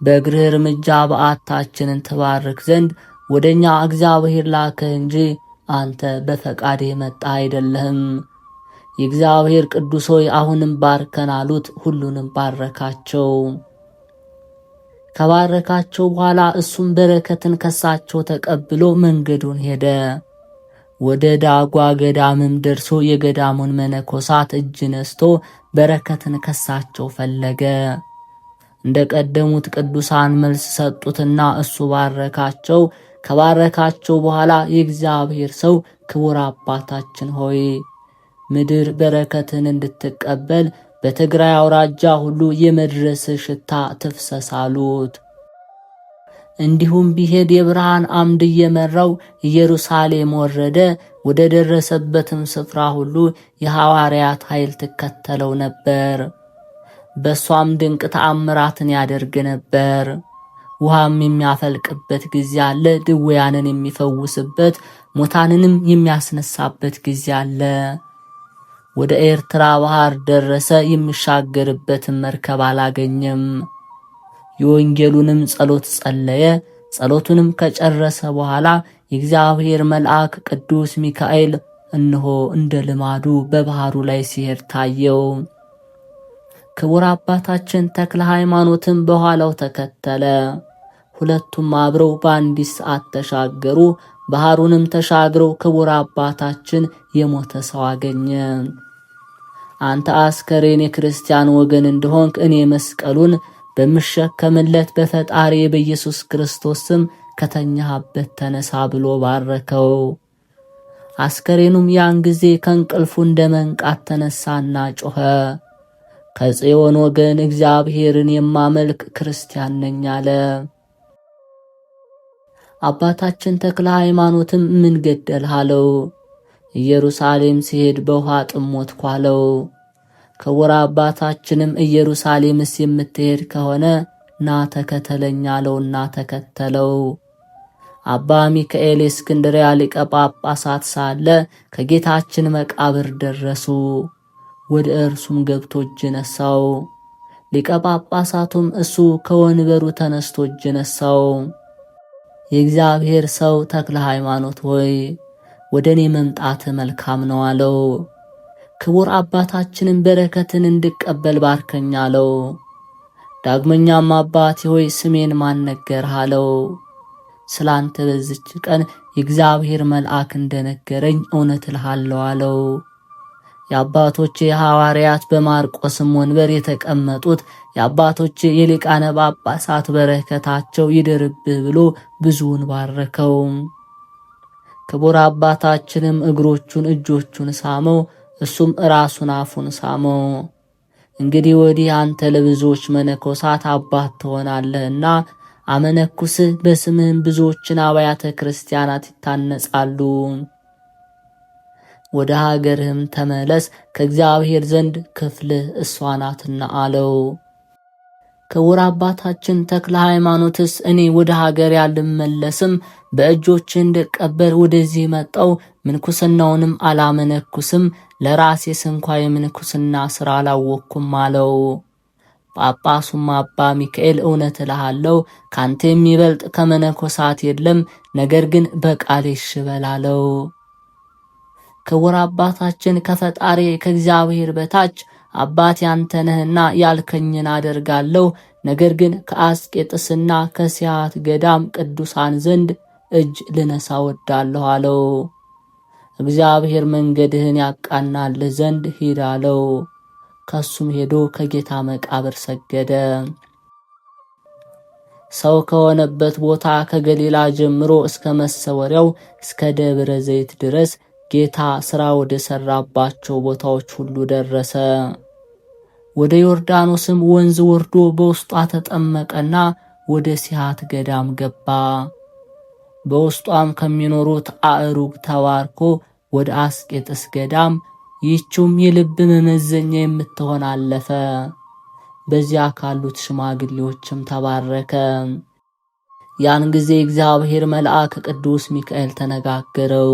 በእግርህ እርምጃ በዓታችንን ተባርክ ዘንድ ወደኛ እግዚአብሔር ላከህ እንጂ አንተ በፈቃድ የመጣ አይደለህም። የእግዚአብሔር ቅዱስ ሆይ አሁንም ባርከን አሉት። ሁሉንም ባረካቸው። ከባረካቸው በኋላ እሱም በረከትን ከሳቸው ተቀብሎ መንገዱን ሄደ። ወደ ዳጓ ገዳምም ደርሶ የገዳሙን መነኮሳት እጅ ነስቶ በረከትን ከሳቸው ፈለገ። እንደ ቀደሙት ቅዱሳን መልስ ሰጡትና እሱ ባረካቸው። ከባረካቸው በኋላ የእግዚአብሔር ሰው ክቡር አባታችን ሆይ ምድር በረከትን እንድትቀበል በትግራይ አውራጃ ሁሉ የመድረስ ሽታ ትፍሰስ አሉት። እንዲሁም ቢሄድ የብርሃን አምድ እየመራው ኢየሩሳሌም ወረደ። ወደ ደረሰበትም ስፍራ ሁሉ የሐዋርያት ኃይል ትከተለው ነበር። በሷም ድንቅ ተአምራትን ያደርግ ነበር። ውሃም የሚያፈልቅበት ጊዜ አለ፣ ድውያንን የሚፈውስበት፣ ሙታንንም የሚያስነሳበት ጊዜ አለ። ወደ ኤርትራ ባህር ደረሰ፣ የሚሻገርበትን መርከብ አላገኘም። የወንጌሉንም ጸሎት ጸለየ። ጸሎቱንም ከጨረሰ በኋላ የእግዚአብሔር መልአክ ቅዱስ ሚካኤል እነሆ እንደ ልማዱ በባህሩ ላይ ሲሄድ ታየው። ክቡር አባታችን ተክለ ሃይማኖትም በኋላው ተከተለ። ሁለቱም አብረው በአንዲት ሰዓት ተሻገሩ። ባህሩንም ተሻግረው ክቡር አባታችን የሞተ ሰው አገኘ። አንተ አስከሬን የክርስቲያን ወገን እንደሆንክ እኔ መስቀሉን በምሸከምለት በፈጣሪ በኢየሱስ ክርስቶስ ስም ከተኛህበት ተነሳ ብሎ ባረከው። አስከሬኑም ያን ጊዜ ከእንቅልፉ እንደ መንቃት ተነሳና ጮኸ። ከጽዮን ወገን እግዚአብሔርን የማመልክ ክርስቲያን ነኝ አለ። አባታችን ተክለ ሃይማኖትም ምን ገደልህ አለው። ኢየሩሳሌም ሲሄድ በውሃ ጥሞት ኳለው። ክቡር አባታችንም ኢየሩሳሌምስ የምትሄድ ከሆነ ና ተከተለኝ አለውና ተከተለው። አባ ሚካኤል የእስክንድርያ ሊቀ ጳጳሳት ሳለ ከጌታችን መቃብር ደረሱ። ወደ እርሱም ገብቶ እጅ ነሳው። ሊቀ ጳጳሳቱም እሱ ከወንበሩ ተነስቶ እጅ ነሳው። የእግዚአብሔር ሰው ተክለ ሃይማኖት ሆይ ወደ እኔ መምጣት መልካም ነው አለው። ክቡር አባታችንን በረከትን እንድቀበል ባርከኝ አለው። ዳግመኛም አባቴ ሆይ ስሜን ማን ነገርህ አለው። ስላንተ በዚች ቀን የእግዚአብሔር መልአክ እንደነገረኝ እውነት እልሃለሁ አለው። የአባቶቼ የሐዋርያት በማርቆስም ወንበር የተቀመጡት የአባቶቼ የሊቃነ ጳጳሳት በረከታቸው ይደርብህ ብሎ ብዙውን ባረከው። ክቡር አባታችንም እግሮቹን እጆቹን ሳመው፣ እሱም ራሱን አፉን ሳመው። እንግዲህ ወዲህ አንተ ለብዙዎች መነኮሳት አባት ትሆናለህና አመነኩስህ፣ በስምህም ብዙዎችን አብያተ ክርስቲያናት ይታነጻሉ። ወደ ሀገርህም ተመለስ፣ ከእግዚአብሔር ዘንድ ክፍልህ እሷ ናትና አለው። ክቡር አባታችን ተክለ ሃይማኖትስ እኔ ወደ ሀገር ያልመለስም በእጆች እንድቀበር ወደዚህ መጣው፣ ምንኩስናውንም አላመነኩስም፣ ለራሴስ እንኳ የምንኩስና ሥራ አላወቅኩም አለው። ጳጳሱም አባ ሚካኤል እውነት እልሃለሁ ካንተ የሚበልጥ ከመነኮሳት የለም፣ ነገር ግን በቃሌ እሺ በል አለው። ክቡር አባታችን ከፈጣሪ ከእግዚአብሔር በታች አባቴ አንተ ነህና ያልከኝን አደርጋለሁ፣ ነገር ግን ከአስቄጥስና ከሲያት ገዳም ቅዱሳን ዘንድ እጅ ልነሳ ወዳለሁ አለው። እግዚአብሔር መንገድህን ያቃናልህ ዘንድ ሂድ አለው። ከሱም ሄዶ ከጌታ መቃብር ሰገደ። ሰው ከሆነበት ቦታ ከገሊላ ጀምሮ እስከ መሰወሪያው እስከ ደብረ ዘይት ድረስ ጌታ ሥራ ወደ ሠራባቸው ቦታዎች ሁሉ ደረሰ። ወደ ዮርዳኖስም ወንዝ ወርዶ በውስጧ ተጠመቀና ወደ ሲያት ገዳም ገባ። በውስጧም ከሚኖሩት አእሩግ ተባርኮ ወደ አስቄጥስ ገዳም፣ ይህችውም የልብ መመዘኛ የምትሆን አለፈ። በዚያ ካሉት ሽማግሌዎችም ተባረከ። ያን ጊዜ እግዚአብሔር መልአክ ቅዱስ ሚካኤል ተነጋገረው።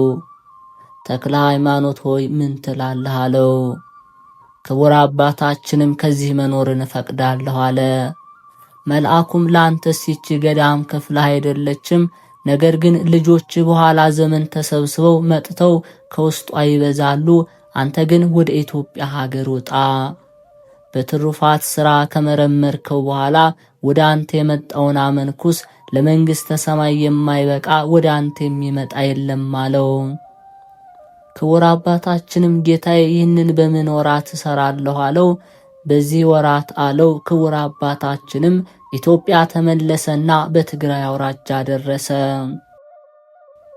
ተክለ ሃይማኖት ሆይ ምን ትላለህ አለው። ክቡር አባታችንም ከዚህ መኖርን እፈቅዳለሁ አለ። መልአኩም ላንተስ ይህች ገዳም ክፍል አይደለችም፣ ነገር ግን ልጆች በኋላ ዘመን ተሰብስበው መጥተው ከውስጧ ይበዛሉ። አንተ ግን ወደ ኢትዮጵያ ሀገር ውጣ። በትሩፋት ሥራ ከመረመርከው በኋላ ወደ አንተ የመጣውን አመንኩስ፣ ለመንግሥተ ሰማይ የማይበቃ ወደ አንተ የሚመጣ የለም አለው። ክቡር አባታችንም ጌታዬ ይህንን በምን ወራት እሰራለሁ አለው። በዚህ ወራት አለው። ክቡር አባታችንም ኢትዮጵያ ተመለሰና በትግራይ አውራጃ ደረሰ።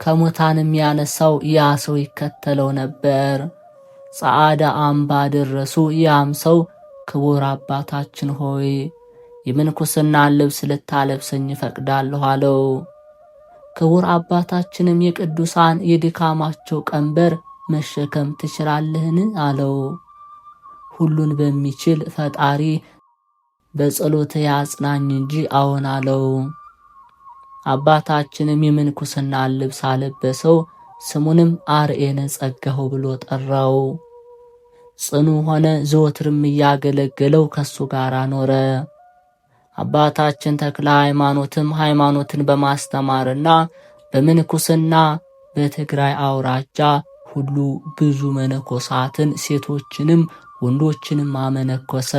ከሙታንም ያነሳው ያ ሰው ይከተለው ነበር። ጸዓዳ አምባ ደረሱ። ያም ሰው ክቡር አባታችን ሆይ የምንኩስናን ልብስ ልታለብሰኝ እፈቅዳለሁ አለው። ክቡር አባታችንም የቅዱሳን የድካማቸው ቀንበር መሸከም ትችላለህን አለው። ሁሉን በሚችል ፈጣሪ በጸሎት ያጽናኝ እንጂ አዎን አለው። አባታችንም የምንኩስናን ልብስ አለበሰው። ስሙንም አርኤነ ጸጋሁ ብሎ ጠራው። ጽኑ ሆነ። ዘወትርም እያገለገለው ከሱ ጋር ኖረ። አባታችን ተክለ ሃይማኖትም ሃይማኖትን በማስተማርና በምንኩስና በትግራይ አውራጃ ሁሉ ብዙ መነኮሳትን ሴቶችንም ወንዶችንም አመነኮሰ።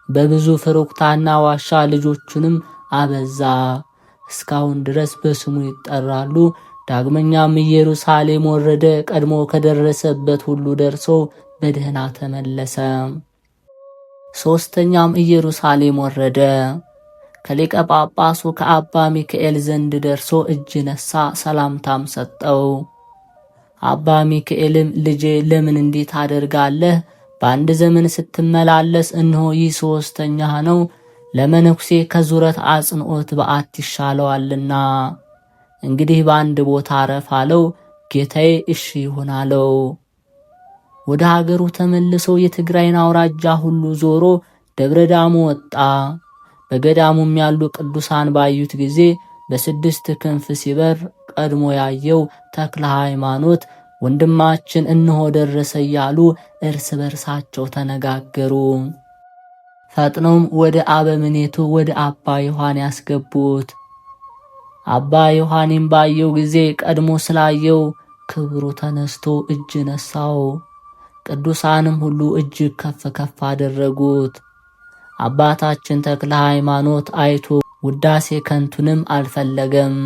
በብዙ ፍሩክታና ዋሻ ልጆቹንም አበዛ። እስካሁን ድረስ በስሙ ይጠራሉ። ዳግመኛም ኢየሩሳሌም ወረደ። ቀድሞ ከደረሰበት ሁሉ ደርሶ በደህና ተመለሰ። ሶስተኛም ኢየሩሳሌም ወረደ። ከሊቀ ጳጳሱ ከአባ ሚካኤል ዘንድ ደርሶ እጅ ነሳ፣ ሰላምታም ሰጠው። አባ ሚካኤልም ልጄ ለምን እንዲህ ታደርጋለህ? በአንድ ዘመን ስትመላለስ እነሆ ይህ ሶስተኛ ነው። ለመነኩሴ ከዙረት አጽንዖት በዓት ይሻለዋልና እንግዲህ በአንድ ቦታ አረፍ አለው። ጌታዬ እሺ ይሁን አለው። ወደ ሀገሩ ተመልሶ የትግራይን አውራጃ ሁሉ ዞሮ ደብረ ዳሞ ወጣ። በገዳሙም ያሉ ቅዱሳን ባዩት ጊዜ በስድስት ክንፍ ሲበር ቀድሞ ያየው ተክለ ሃይማኖት ወንድማችን እነሆ ደረሰ እያሉ እርስ በርሳቸው ተነጋገሩ። ፈጥነውም ወደ አበምኔቱ ወደ አባ ዮሐን ያስገቡት። አባ ዮሐንም ባየው ጊዜ ቀድሞ ስላየው ክብሩ ተነስቶ እጅ ነሳው። ቅዱሳንም ሁሉ እጅግ ከፍ ከፍ አደረጉት። አባታችን ተክለ ሃይማኖት አይቶ ውዳሴ ከንቱንም አልፈለገም።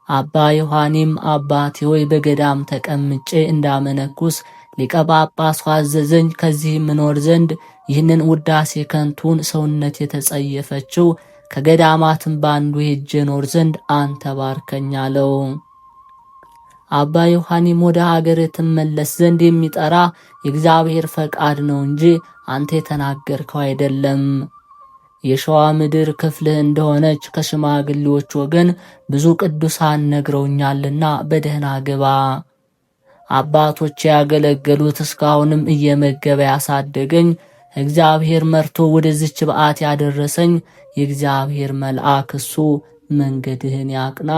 አባ ዮሐንም አባቴ ሆይ በገዳም ተቀምጬ እንዳመነኩስ ሊቀ ጳጳሱ አዘዘኝ። ከዚህ ምኖር ዘንድ ይህንን ውዳሴ ከንቱን ሰውነት የተጸየፈችው ከገዳማትም ባንዱ ሄጄ ኖር ዘንድ አንተ ባርከኝ አለው። አባ ዮሐንም ወደ ሀገር ትመለስ ዘንድ የሚጠራ የእግዚአብሔር ፈቃድ ነው እንጂ አንተ የተናገርከው አይደለም። የሸዋ ምድር ክፍልህ እንደሆነች ከሽማግሌዎች ወገን ብዙ ቅዱሳን ነግረውኛልና በደህና ግባ። አባቶች ያገለገሉት እስካሁንም እየመገበ ያሳደገኝ እግዚአብሔር መርቶ ወደዚች በዓት ያደረሰኝ የእግዚአብሔር መልአክ እሱ መንገድህን ያቅና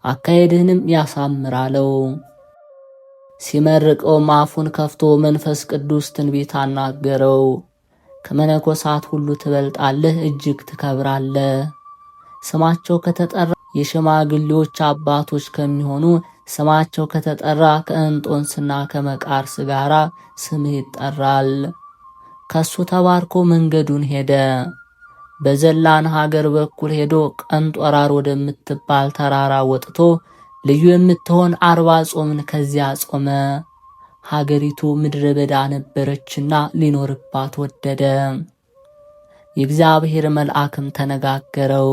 አካሄድህንም ያሳምራለው። ሲመርቀውም አፉን ከፍቶ መንፈስ ቅዱስ ትንቢት አናገረው። ከመነኮሳት ሁሉ ትበልጣለህ፣ እጅግ ትከብራለህ። ስማቸው ከተጠራ የሽማግሌዎች አባቶች ከሚሆኑ ስማቸው ከተጠራ ከእንጦንስና ከመቃርስ ጋር ስምህ ይጠራል። ከሱ ተባርኮ መንገዱን ሄደ። በዘላን ሀገር በኩል ሄዶ ቀንጦራር ወደምትባል ተራራ ወጥቶ ልዩ የምትሆን 40 ጾምን ከዚያ ጾመ። ሀገሪቱ ምድረ በዳ ነበረችና ሊኖርባት ወደደ። የእግዚአብሔር መልአክም ተነጋገረው።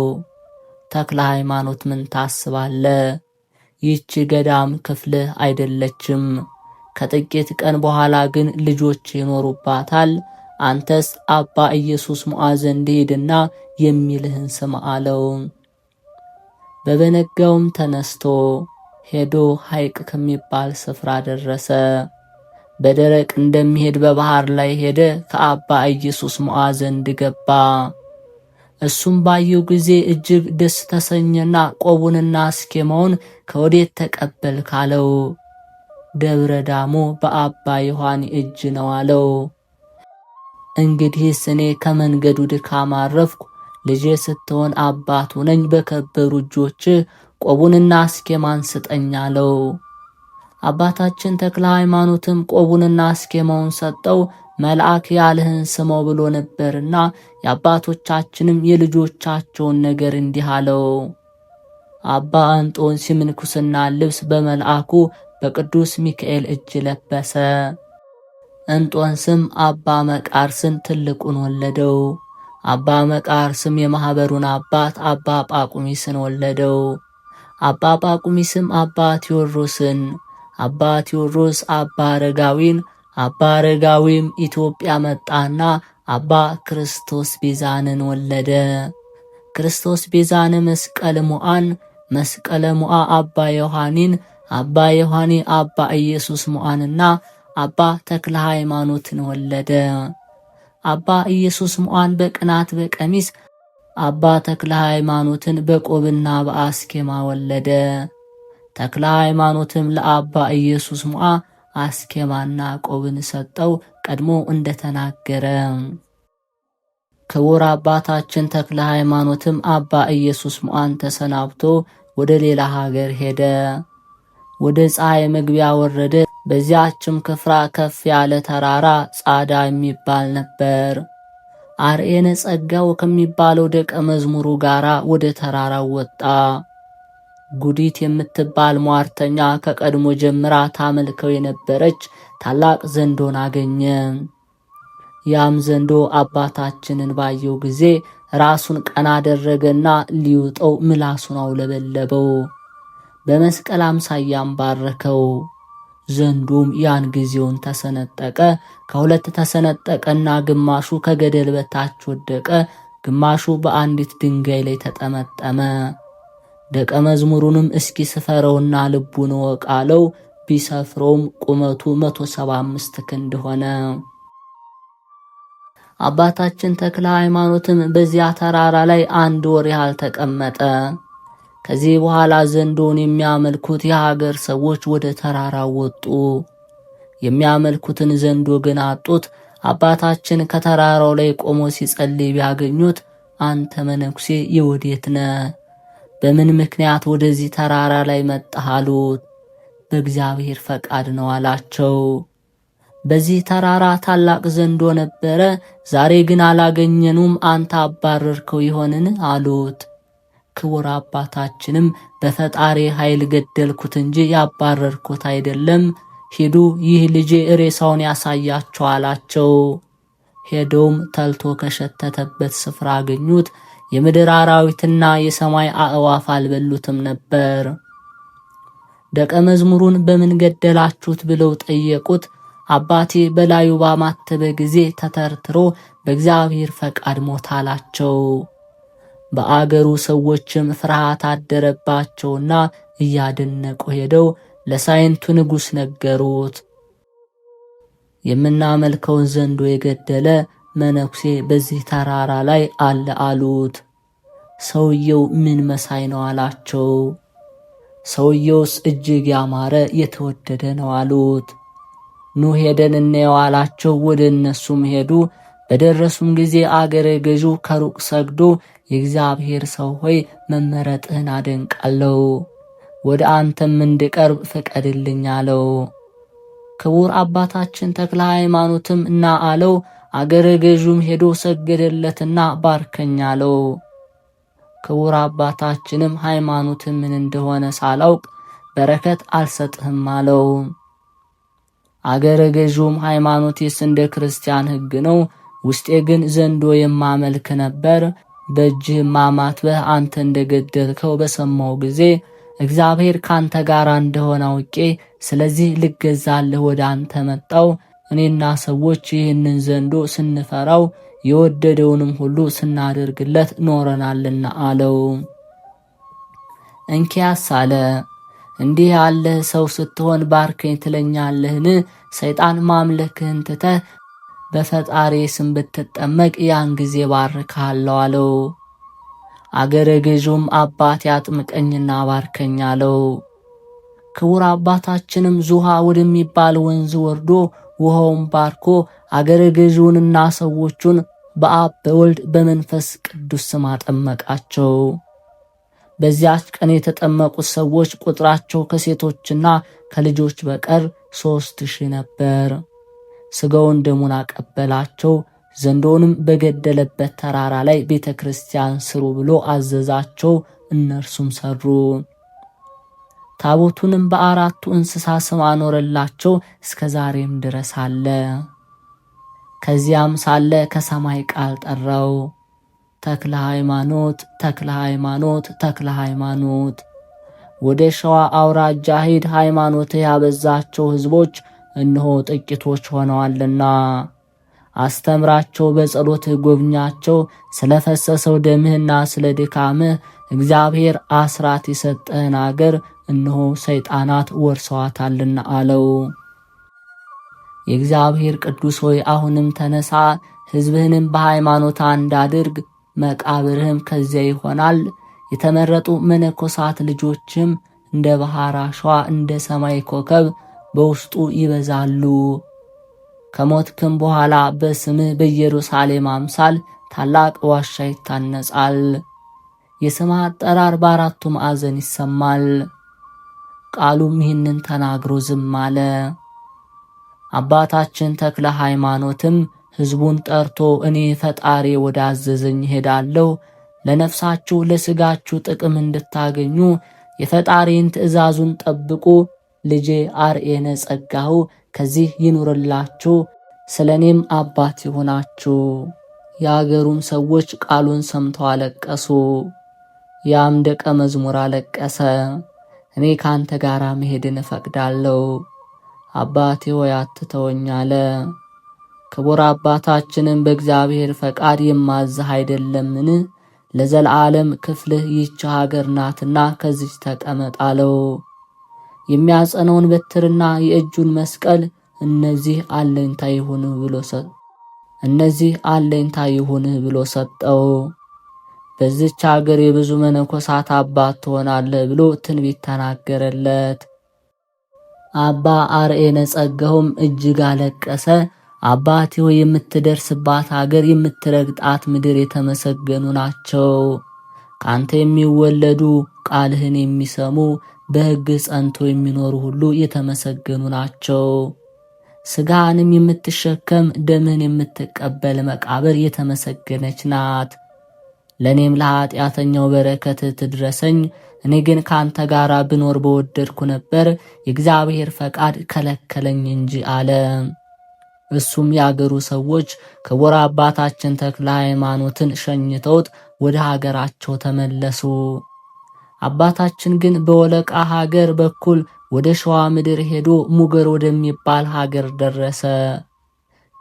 ተክለ ሃይማኖት ምን ታስባለ? ይህች ገዳም ክፍልህ አይደለችም። ከጥቂት ቀን በኋላ ግን ልጆች ይኖሩባታል። አንተስ አባ ኢየሱስ ሞዐ ዘንድ ሄድና የሚልህን ስም አለው። በበነጋውም ተነስቶ ሄዶ ሐይቅ ከሚባል ስፍራ ደረሰ። በደረቅ እንደሚሄድ በባህር ላይ ሄደ። ከአባ ኢየሱስ ሞዐ ዘንድ ገባ። እሱም ባየው ጊዜ እጅግ ደስ ተሰኘና ቆቡንና አስኬማውን ከወዴት ተቀበል ካለው ደብረ ዳሞ በአባ ዮሐን እጅ ነው አለው። እንግዲህስ እኔ ከመንገዱ ድካም አረፍኩ። ልጄ ስትሆን አባቱ ነኝ። በከበሩ እጆች ቆቡንና አስኬማን ስጠኝ አለው። አባታችን ተክለ ሃይማኖትም ቆቡንና አስኬማውን ሰጠው። መልአክ ያልህን ስመው ብሎ ነበርና የአባቶቻችንም የልጆቻቸውን ነገር እንዲህ አለው። አባ እንጦንስ ምንኩስና ልብስ በመልአኩ በቅዱስ ሚካኤል እጅ ለበሰ። እንጦንስም አባ መቃርስን ትልቁን ወለደው። አባ መቃርስም የማኅበሩን አባት አባ ጳቁሚስን ወለደው። አባ ጳቁሚስም አባ ቴዎድሮስን፣ አባ ቴዎድሮስ አባ አረጋዊን፣ አባ አረጋዊም ኢትዮጵያ መጣና አባ ክርስቶስ ቤዛንን ወለደ። ክርስቶስ ቤዛን መስቀለ ሞዓን፣ መስቀለ ሞዓ አባ ዮሐኒን፣ አባ ዮሐኒ አባ ኢየሱስ ሞዓንና አባ ተክለ ሃይማኖትን ወለደ። አባ ኢየሱስ ሞዓን በቅናት በቀሚስ፣ አባ ተክለ ሃይማኖትን በቆብና በአስኬማ ወለደ። ተክለ ሃይማኖትም ለአባ ኢየሱስ ሞዓ አስኬማና ቆብን ሰጠው፣ ቀድሞ እንደተናገረ። ክቡር አባታችን ተክለ ሃይማኖትም አባ ኢየሱስ ሞዓን ተሰናብቶ ወደ ሌላ ሀገር ሄደ። ወደ ፀሐይ መግቢያ ወረደ። በዚያችም ክፍራ ከፍ ያለ ተራራ ጻዳ የሚባል ነበር። አርኤነ ጸጋው ከሚባለው ደቀ መዝሙሩ ጋር ወደ ተራራው ወጣ። ጉዲት የምትባል ሟርተኛ ከቀድሞ ጀምራ ታመልከው የነበረች ታላቅ ዘንዶን አገኘ። ያም ዘንዶ አባታችንን ባየው ጊዜ ራሱን ቀና አደረገና ሊውጠው ምላሱን አውለበለበው። በመስቀል አምሳያም ባረከው። ዘንዶም ያን ጊዜውን ተሰነጠቀ። ከሁለት ተሰነጠቀና ግማሹ ከገደል በታች ወደቀ፣ ግማሹ በአንዲት ድንጋይ ላይ ተጠመጠመ። ደቀ መዝሙሩንም እስኪ ስፈረውና ልቡን እወቅ አለው። ቢሰፍረውም ቁመቱ 175 ክንድ ሆነ። አባታችን ተክለ ሃይማኖትም በዚያ ተራራ ላይ 1 ወር ያህል ተቀመጠ። ከዚህ በኋላ ዘንዶውን የሚያመልኩት የሀገር ሰዎች ወደ ተራራው ወጡ። የሚያመልኩትን ዘንዶ ግን አጡት። አባታችን ከተራራው ላይ ቆሞ ሲጸልይ ቢያገኙት አንተ መነኩሴ የወዴት ነህ? በምን ምክንያት ወደዚህ ተራራ ላይ መጣህ አሉት። በእግዚአብሔር ፈቃድ ነው አላቸው። በዚህ ተራራ ታላቅ ዘንዶ ነበረ፣ ዛሬ ግን አላገኘኑም፣ አንተ አባረርከው ይሆንን አሉት። ክቡር አባታችንም በፈጣሪ ኃይል ገደልኩት እንጂ ያባረርኩት አይደለም፣ ሂዱ ይህ ልጄ ሬሳውን ያሳያቸው አላቸው። ሄደውም ተልቶ ከሸተተበት ስፍራ አገኙት። የምድር አራዊትና የሰማይ አእዋፍ አልበሉትም ነበር። ደቀ መዝሙሩን በምን ገደላችሁት ብለው ጠየቁት። አባቴ በላዩ ባማተበ ጊዜ ተተርትሮ በእግዚአብሔር ፈቃድ ሞት አላቸው። በአገሩ ሰዎችም ፍርሃት አደረባቸውና እያደነቁ ሄደው ለሳይንቱ ንጉሥ ነገሩት። የምናመልከውን ዘንዶ የገደለ መነኩሴ በዚህ ተራራ ላይ አለ አሉት። ሰውየው ምን መሳይ ነው አላቸው። ሰውየውስ እጅግ ያማረ የተወደደ ነው አሉት። ኑ ሄደን እንየው አላቸው። ወደ እነሱም ሄዱ። በደረሱም ጊዜ አገረ ገዡ ከሩቅ ሰግዶ የእግዚአብሔር ሰው ሆይ መመረጥህን አደንቃለሁ፣ ወደ አንተም እንድቀርብ ፍቀድልኝ አለው። ክቡር አባታችን ተክለ ሃይማኖትም እና አለው። አገረ ገዡም ሄዶ ሰገደለትና ባርከኝ አለው። ክቡር አባታችንም ሃይማኖት ምን እንደሆነ ሳላውቅ በረከት አልሰጥህም አለው። አገረ ገዡም ሃይማኖቴስ እንደ ክርስቲያን ሕግ ነው፣ ውስጤ ግን ዘንዶ የማመልክ ነበር። በእጅህ ማማትበህ አንተ እንደገደልከው በሰማው ጊዜ እግዚአብሔር ካንተ ጋር እንደሆነ አውቄ ስለዚህ ልገዛልህ ወደ አንተ መጣው። እኔና ሰዎች ይህንን ዘንዶ ስንፈራው የወደደውንም ሁሉ ስናደርግለት ኖረናልና አለው። እንኪያስ አለ፣ እንዲህ ያለ ሰው ስትሆን ባርከኝ ትለኛለህን? ሰይጣን ማምለክህን ትተህ በፈጣሪ ስም ብትጠመቅ ያን ጊዜ ባርክሃለሁ አለው። አገረ ገዡም አባት ያጥምቀኝና ባርከኝ አለው። ክቡር አባታችንም ዙሃ ወደሚባል ወንዝ ወርዶ ውሃውን ባርኮ አገረ ገዡንና ሰዎቹን በአብ በወልድ በመንፈስ ቅዱስ ስም አጠመቃቸው። በዚያች ቀን የተጠመቁት ሰዎች ቁጥራቸው ከሴቶችና ከልጆች በቀር 3000 ነበር። ሥጋውን ደሙን አቀበላቸው። ዘንዶንም በገደለበት ተራራ ላይ ቤተ ክርስቲያን ስሩ ብሎ አዘዛቸው። እነርሱም ሰሩ። ታቦቱንም በአራቱ እንስሳ ስም አኖረላቸው፣ እስከ ዛሬም ድረስ አለ። ከዚያም ሳለ ከሰማይ ቃል ጠራው፣ ተክለ ሃይማኖት፣ ተክለ ሃይማኖት፣ ተክለ ሃይማኖት፣ ወደ ሸዋ አውራጃ ሂድ፣ ሃይማኖትህ ያበዛቸው ሕዝቦች እነሆ ጥቂቶች ሆነዋልና አስተምራቸው፣ በጸሎትህ ጎብኛቸው። ስለፈሰሰው ደምህና ስለ ድካምህ እግዚአብሔር አስራት የሰጠህን አገር እነሆ ሰይጣናት ወርሰዋታልና አለው። የእግዚአብሔር ቅዱስ ሆይ አሁንም ተነሳ፣ ሕዝብህንም በሃይማኖት አንድ አድርግ። መቃብርህም ከዚያ ይሆናል። የተመረጡ መነኮሳት ልጆችም እንደ ባህር አሸዋ እንደ ሰማይ ኮከብ በውስጡ ይበዛሉ። ከሞትክም በኋላ በስምህ በኢየሩሳሌም አምሳል ታላቅ ዋሻ ይታነጻል። የስምህ አጠራር በአራቱ ማዕዘን ይሰማል። ቃሉም ይህንን ተናግሮ ዝም አለ። አባታችን ተክለ ሃይማኖትም ሕዝቡን ጠርቶ እኔ ፈጣሪ ወዳዘዘኝ ሄዳለሁ፣ ለነፍሳችሁ ለሥጋችሁ ጥቅም እንድታገኙ የፈጣሪን ትእዛዙን ጠብቁ። ልጄ አርኤነ ጸጋሁ ከዚህ ይኑርላችሁ፣ ስለ እኔም አባት ይሆናችሁ። የአገሩም ሰዎች ቃሉን ሰምተው አለቀሱ። ያም ደቀ መዝሙር አለቀሰ። እኔ ካንተ ጋር መሄድን እፈቅዳለሁ፣ አባቴ ሆይ አትተወኝ አለ። ክቡር አባታችንም በእግዚአብሔር ፈቃድ የማዝህ አይደለምን? ለዘላለም ክፍልህ ይህች ሀገር ናትና ከዚች ተቀመጥ አለው። የሚያጸነውን በትርና የእጁን መስቀል እነዚህ አለኝታ ይሁንህ ብሎ ሰጠው። በዚች ሀገር የብዙ መነኮሳት አባት ትሆናለህ ብሎ ትንቢት ተናገረለት። አባ አርኤነ ጸጋሁም እጅግ አለቀሰ። አባቴ ሆይ የምትደርስባት ሀገር የምትረግጣት ምድር የተመሰገኑ ናቸው። ካንተ የሚወለዱ ቃልህን የሚሰሙ በሕግ ጸንቶ የሚኖሩ ሁሉ የተመሰገኑ ናቸው። ሥጋህንም የምትሸከም ደምህን የምትቀበል መቃብር የተመሰገነች ናት። ለእኔም ለኀጢአተኛው በረከት ትድረሰኝ። እኔ ግን ካንተ ጋር ብኖር በወደድኩ ነበር፣ የእግዚአብሔር ፈቃድ ከለከለኝ እንጂ አለ። እሱም ያገሩ ሰዎች ክቡር አባታችን ተክለ ሃይማኖትን ሸኝተውት ወደ ሀገራቸው ተመለሱ። አባታችን ግን በወለቃ ሀገር በኩል ወደ ሸዋ ምድር ሄዶ ሙገር ወደሚባል ሀገር ደረሰ።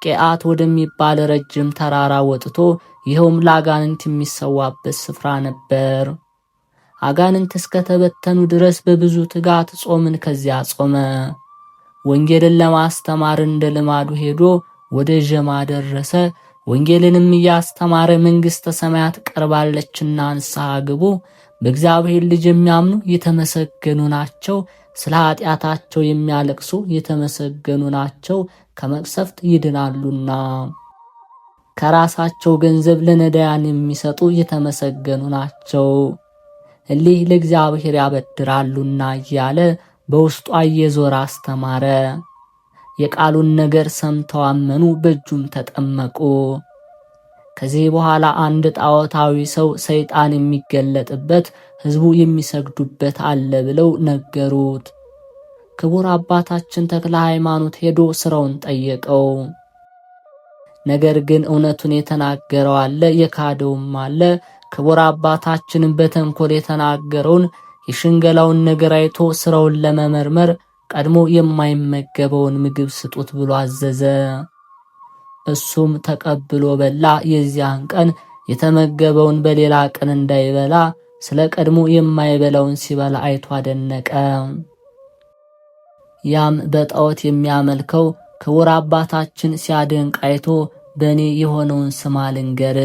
ቄአት ወደሚባል ረጅም ተራራ ወጥቶ ይኸውም ለአጋንንት የሚሰዋበት ስፍራ ነበር። አጋንንት እስከተበተኑ ድረስ በብዙ ትጋት ጾምን ከዚያ ጾመ። ወንጌልን ለማስተማር እንደ ልማዱ ሄዶ ወደ ዠማ ደረሰ። ወንጌልንም እያስተማረ መንግሥተ ሰማያት ቀርባለችና ንስሐ ግቡ፣ በእግዚአብሔር ልጅ የሚያምኑ የተመሰገኑ ናቸው፣ ስለ ኃጢአታቸው የሚያለቅሱ የተመሰገኑ ናቸው፣ ከመቅሰፍት ይድናሉና፣ ከራሳቸው ገንዘብ ለነዳያን የሚሰጡ የተመሰገኑ ናቸው፣ እሊህ ለእግዚአብሔር ያበድራሉና እያለ በውስጧ እየዞረ አስተማረ። የቃሉን ነገር ሰምተው አመኑ፣ በእጁም ተጠመቁ። ከዚህ በኋላ አንድ ጣዖታዊ ሰው ሰይጣን የሚገለጥበት ሕዝቡ የሚሰግዱበት አለ ብለው ነገሩት። ክቡር አባታችን ተክለ ሃይማኖት ሄዶ ስራውን ጠየቀው። ነገር ግን እውነቱን የተናገረው አለ፣ የካደውም አለ። ክቡር አባታችንን በተንኮል የተናገረውን የሽንገላውን ነገር አይቶ ስራውን ለመመርመር ቀድሞ የማይመገበውን ምግብ ስጡት ብሎ አዘዘ። እሱም ተቀብሎ በላ። የዚያን ቀን የተመገበውን በሌላ ቀን እንዳይበላ ስለ ቀድሞ የማይበላውን ሲበላ አይቶ አደነቀ። ያም በጣዖት የሚያመልከው ክቡር አባታችን ሲያደንቅ አይቶ በእኔ የሆነውን ስማ ልንገር፣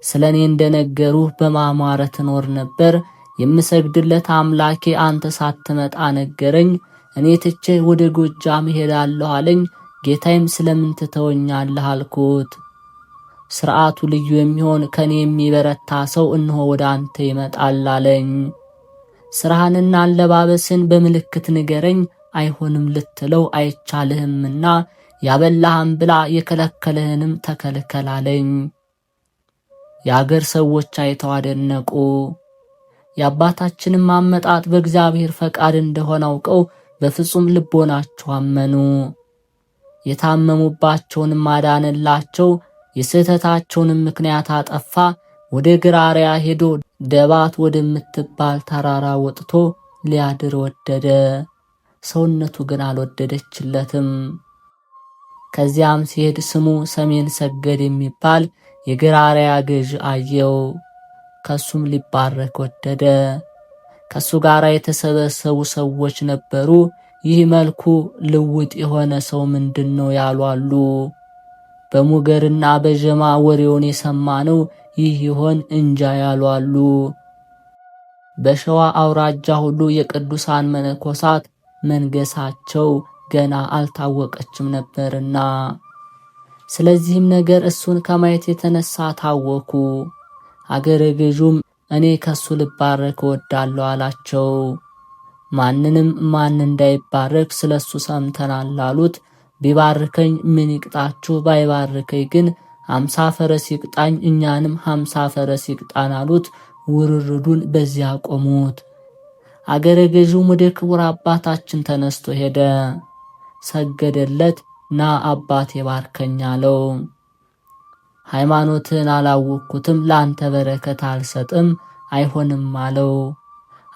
ስለ እኔ እንደነገሩህ በማማረ ትኖር ነበር። የምሰግድለት አምላኬ አንተ ሳትመጣ ነገረኝ። እኔ ትቼ ወደ ጎጃም እሄዳለሁ አለኝ። ጌታዬም ስለምን ትተወኛለህ አልኩት። ሥርዓቱ ልዩ የሚሆን ከኔ የሚበረታ ሰው እነሆ ወደ አንተ ይመጣል አለኝ። ሥራህንና አለባበስን በምልክት ንገረኝ። አይሆንም ልትለው አይቻልህምና ያበላህም ብላ የከለከለህንም ተከልከል አለኝ። የአገር ሰዎች አይተው አደነቁ። የአባታችንም አመጣጥ በእግዚአብሔር ፈቃድ እንደሆነ አውቀው በፍጹም ልቦናቸው አመኑ። የታመሙባቸውንም አዳነላቸው፣ የስህተታቸውንም ምክንያት አጠፋ። ወደ ግራሪያ ሄዶ ደባት ወደምትባል ተራራ ወጥቶ ሊያድር ወደደ። ሰውነቱ ግን አልወደደችለትም። ከዚያም ሲሄድ ስሙ ሰሜን ሰገድ የሚባል የግራሪያ ገዥ አየው። ከሱም ሊባረክ ወደደ። ከሱ ጋር የተሰበሰቡ ሰዎች ነበሩ። ይህ መልኩ ልውጥ የሆነ ሰው ምንድነው ያሉ አሉ። በሙገርና በጀማ ወሬውን የሰማነው ይህ ይሆን እንጃ ያሉ አሉ። በሸዋ አውራጃ ሁሉ የቅዱሳን መነኮሳት መንገሳቸው ገና አልታወቀችም ነበርና፣ ስለዚህም ነገር እሱን ከማየት የተነሳ ታወኩ። አገረ ገዡም እኔ ከሱ ልባረክ እወዳለሁ አላቸው። ማንንም ማን እንዳይባረክ ስለሱ ሰምተናል አሉት። ቢባርከኝ ምን ይቅጣችሁ? ባይባርከኝ ግን 50 ፈረስ ይቅጣኝ፣ እኛንም 50 ፈረስ ይቅጣን አሉት። ውርርዱን በዚያ ቆሙት። አገረ ገዡም ወደ ክቡር አባታችን ተነስቶ ሄደ፣ ሰገደለት። ና አባቴ ባርከኝ አለው። ሃይማኖትን አላወቅኩትም፣ ላንተ በረከት አልሰጥም፣ አይሆንም አለው።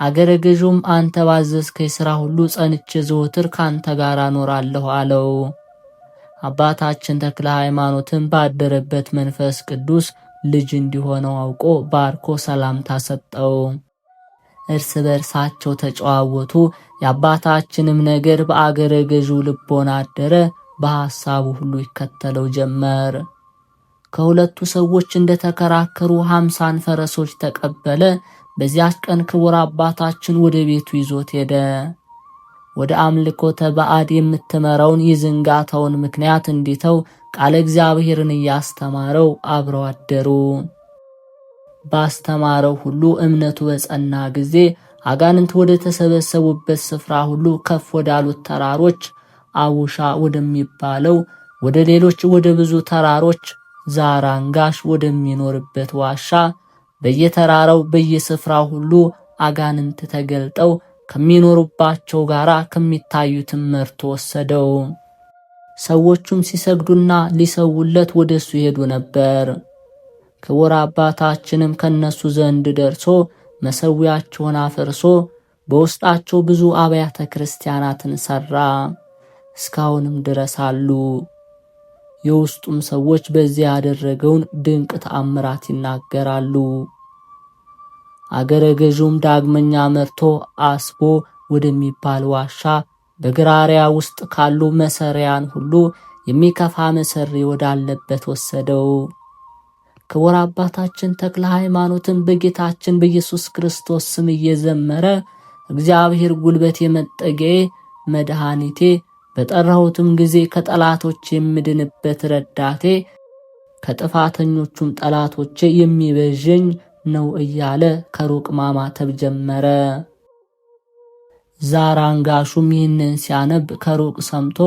አገረ ገዡም አንተ ባዘዝከኝ ሥራ ሁሉ ጸንቼ ዘወትር ካንተ ጋር እኖራለሁ አለው። አባታችን ተክለ ሃይማኖትን ባደረበት መንፈስ ቅዱስ ልጅ እንዲሆነው አውቆ ባርኮ ሰላምታ ሰጠው። እርስ በርሳቸው ተጨዋወቱ። የአባታችንም ነገር በአገረ ገዡ ልቦና አደረ። በሐሳቡ ሁሉ ይከተለው ጀመር። ከሁለቱ ሰዎች እንደተከራከሩ 50 ፈረሶች ተቀበለ። በዚያች ቀን ክቡር አባታችን ወደ ቤቱ ይዞት ሄደ። ወደ አምልኮተ ባዕድ የምትመራውን የዝንጋታውን ምክንያት እንዲተው ቃለ እግዚአብሔርን እያስተማረው አብረው አደሩ። ባስተማረው ሁሉ እምነቱ በጸና ጊዜ አጋንንት ወደ ተሰበሰቡበት ስፍራ ሁሉ ከፍ ወዳሉት ተራሮች አውሻ ወደሚባለው ወደ ሌሎች ወደ ብዙ ተራሮች ዛራንጋሽ ወደሚኖርበት ዋሻ በየተራራው በየስፍራው ሁሉ አጋንንት ተገልጠው ከሚኖሩባቸው ጋራ ከሚታዩትም መርቶ ወሰደው። ሰዎቹም ሲሰግዱና ሊሰውለት ወደሱ ሄዱ ነበር። ክቡር አባታችንም ከነሱ ዘንድ ደርሶ መሰዊያቸውን አፈርሶ በውስጣቸው ብዙ አብያተ ክርስቲያናትን ሰራ። እስካሁንም ድረስ አሉ። የውስጡም ሰዎች በዚያ ያደረገውን ድንቅ ተአምራት ይናገራሉ። አገረ ገዡም ዳግመኛ መርቶ አስቦ ወደሚባል ዋሻ በግራሪያ ውስጥ ካሉ መሰሪያን ሁሉ የሚከፋ መሰሪ ወዳለበት ወሰደው። ክቡር አባታችን ተክለ ሃይማኖትን በጌታችን በኢየሱስ ክርስቶስ ስም እየዘመረ እግዚአብሔር ጉልበቴ፣ መጠጊያዬ፣ መድኃኒቴ፣ በጠራሁትም ጊዜ ከጠላቶች የምድንበት ረዳቴ፣ ከጥፋተኞቹም ጠላቶቼ የሚበዠኝ ነው እያለ ከሩቅ ማማተብ ጀመረ። ዛራንጋሹም ይህንን ሲያነብ ከሩቅ ሰምቶ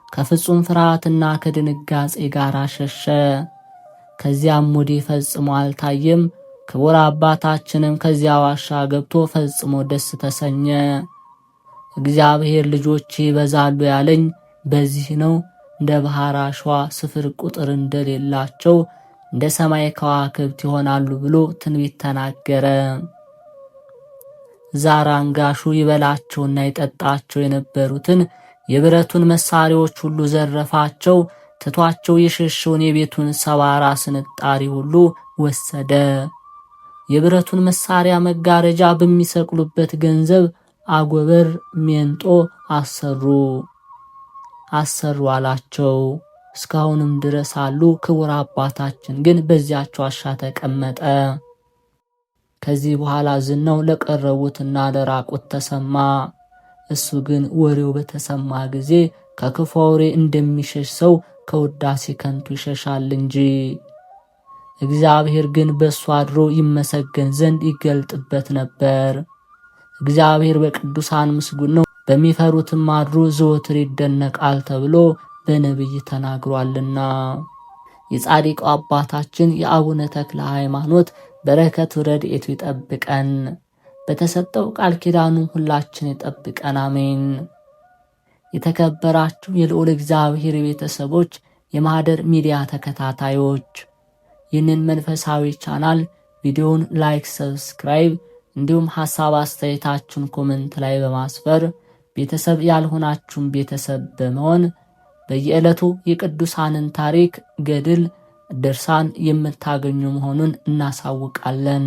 ከፍጹም ፍርሃትና ከድንጋጼ ጋር ሸሸ። ከዚያም ወዲህ ፈጽሞ አልታየም። ክቡር አባታችንም ከዚያ ዋሻ ገብቶ ፈጽሞ ደስ ተሰኘ። እግዚአብሔር ልጆቼ ይበዛሉ ያለኝ በዚህ ነው፣ እንደ ባህር አሸዋ ስፍር ቁጥር እንደሌላቸው እንደ ሰማይ ከዋክብት ይሆናሉ ብሎ ትንቢት ተናገረ። ዛራንጋሹ ይበላቸውና ይጠጣቸው የነበሩትን የብረቱን መሳሪያዎች ሁሉ ዘረፋቸው። ትቷቸው የሸሸውን የቤቱን ሰባራ ስንጣሪ ሁሉ ወሰደ። የብረቱን መሳሪያ መጋረጃ በሚሰቅሉበት ገንዘብ አጎበር፣ ሜንጦ አሰሩ አላቸው። እስካሁንም ድረስ አሉ። ክቡር አባታችን ግን በዚያች ዋሻ ተቀመጠ። ከዚህ በኋላ ዝናው ለቀረቡትና ለራቁት ተሰማ። እሱ ግን ወሬው በተሰማ ጊዜ ከክፉ አውሬ እንደሚሸሽ ሰው ከውዳሴ ከንቱ ይሸሻል እንጂ። እግዚአብሔር ግን በሱ አድሮ ይመሰገን ዘንድ ይገልጥበት ነበር። እግዚአብሔር በቅዱሳን ምስጉን ነው፣ በሚፈሩትም አድሮ ዘወትር ይደነቃል ተብሎ በነቢይ ተናግሯልና። የጻድቁ አባታችን የአቡነ ተክለ ሃይማኖት በረከቱ ረድኤቱ ይጠብቀን። በተሰጠው ቃል ኪዳኑ ሁላችን ይጠብቀን፣ አሜን። የተከበራችሁ የልዑል እግዚአብሔር ቤተሰቦች፣ የማህደር ሚዲያ ተከታታዮች ይህንን መንፈሳዊ ቻናል ቪዲዮውን ላይክ፣ ሰብስክራይብ እንዲሁም ሐሳብ አስተያየታችሁን ኮሜንት ላይ በማስፈር ቤተሰብ ያልሆናችሁም ቤተሰብ በመሆን በየዕለቱ የቅዱሳንን ታሪክ፣ ገድል፣ ድርሳን የምታገኙ መሆኑን እናሳውቃለን።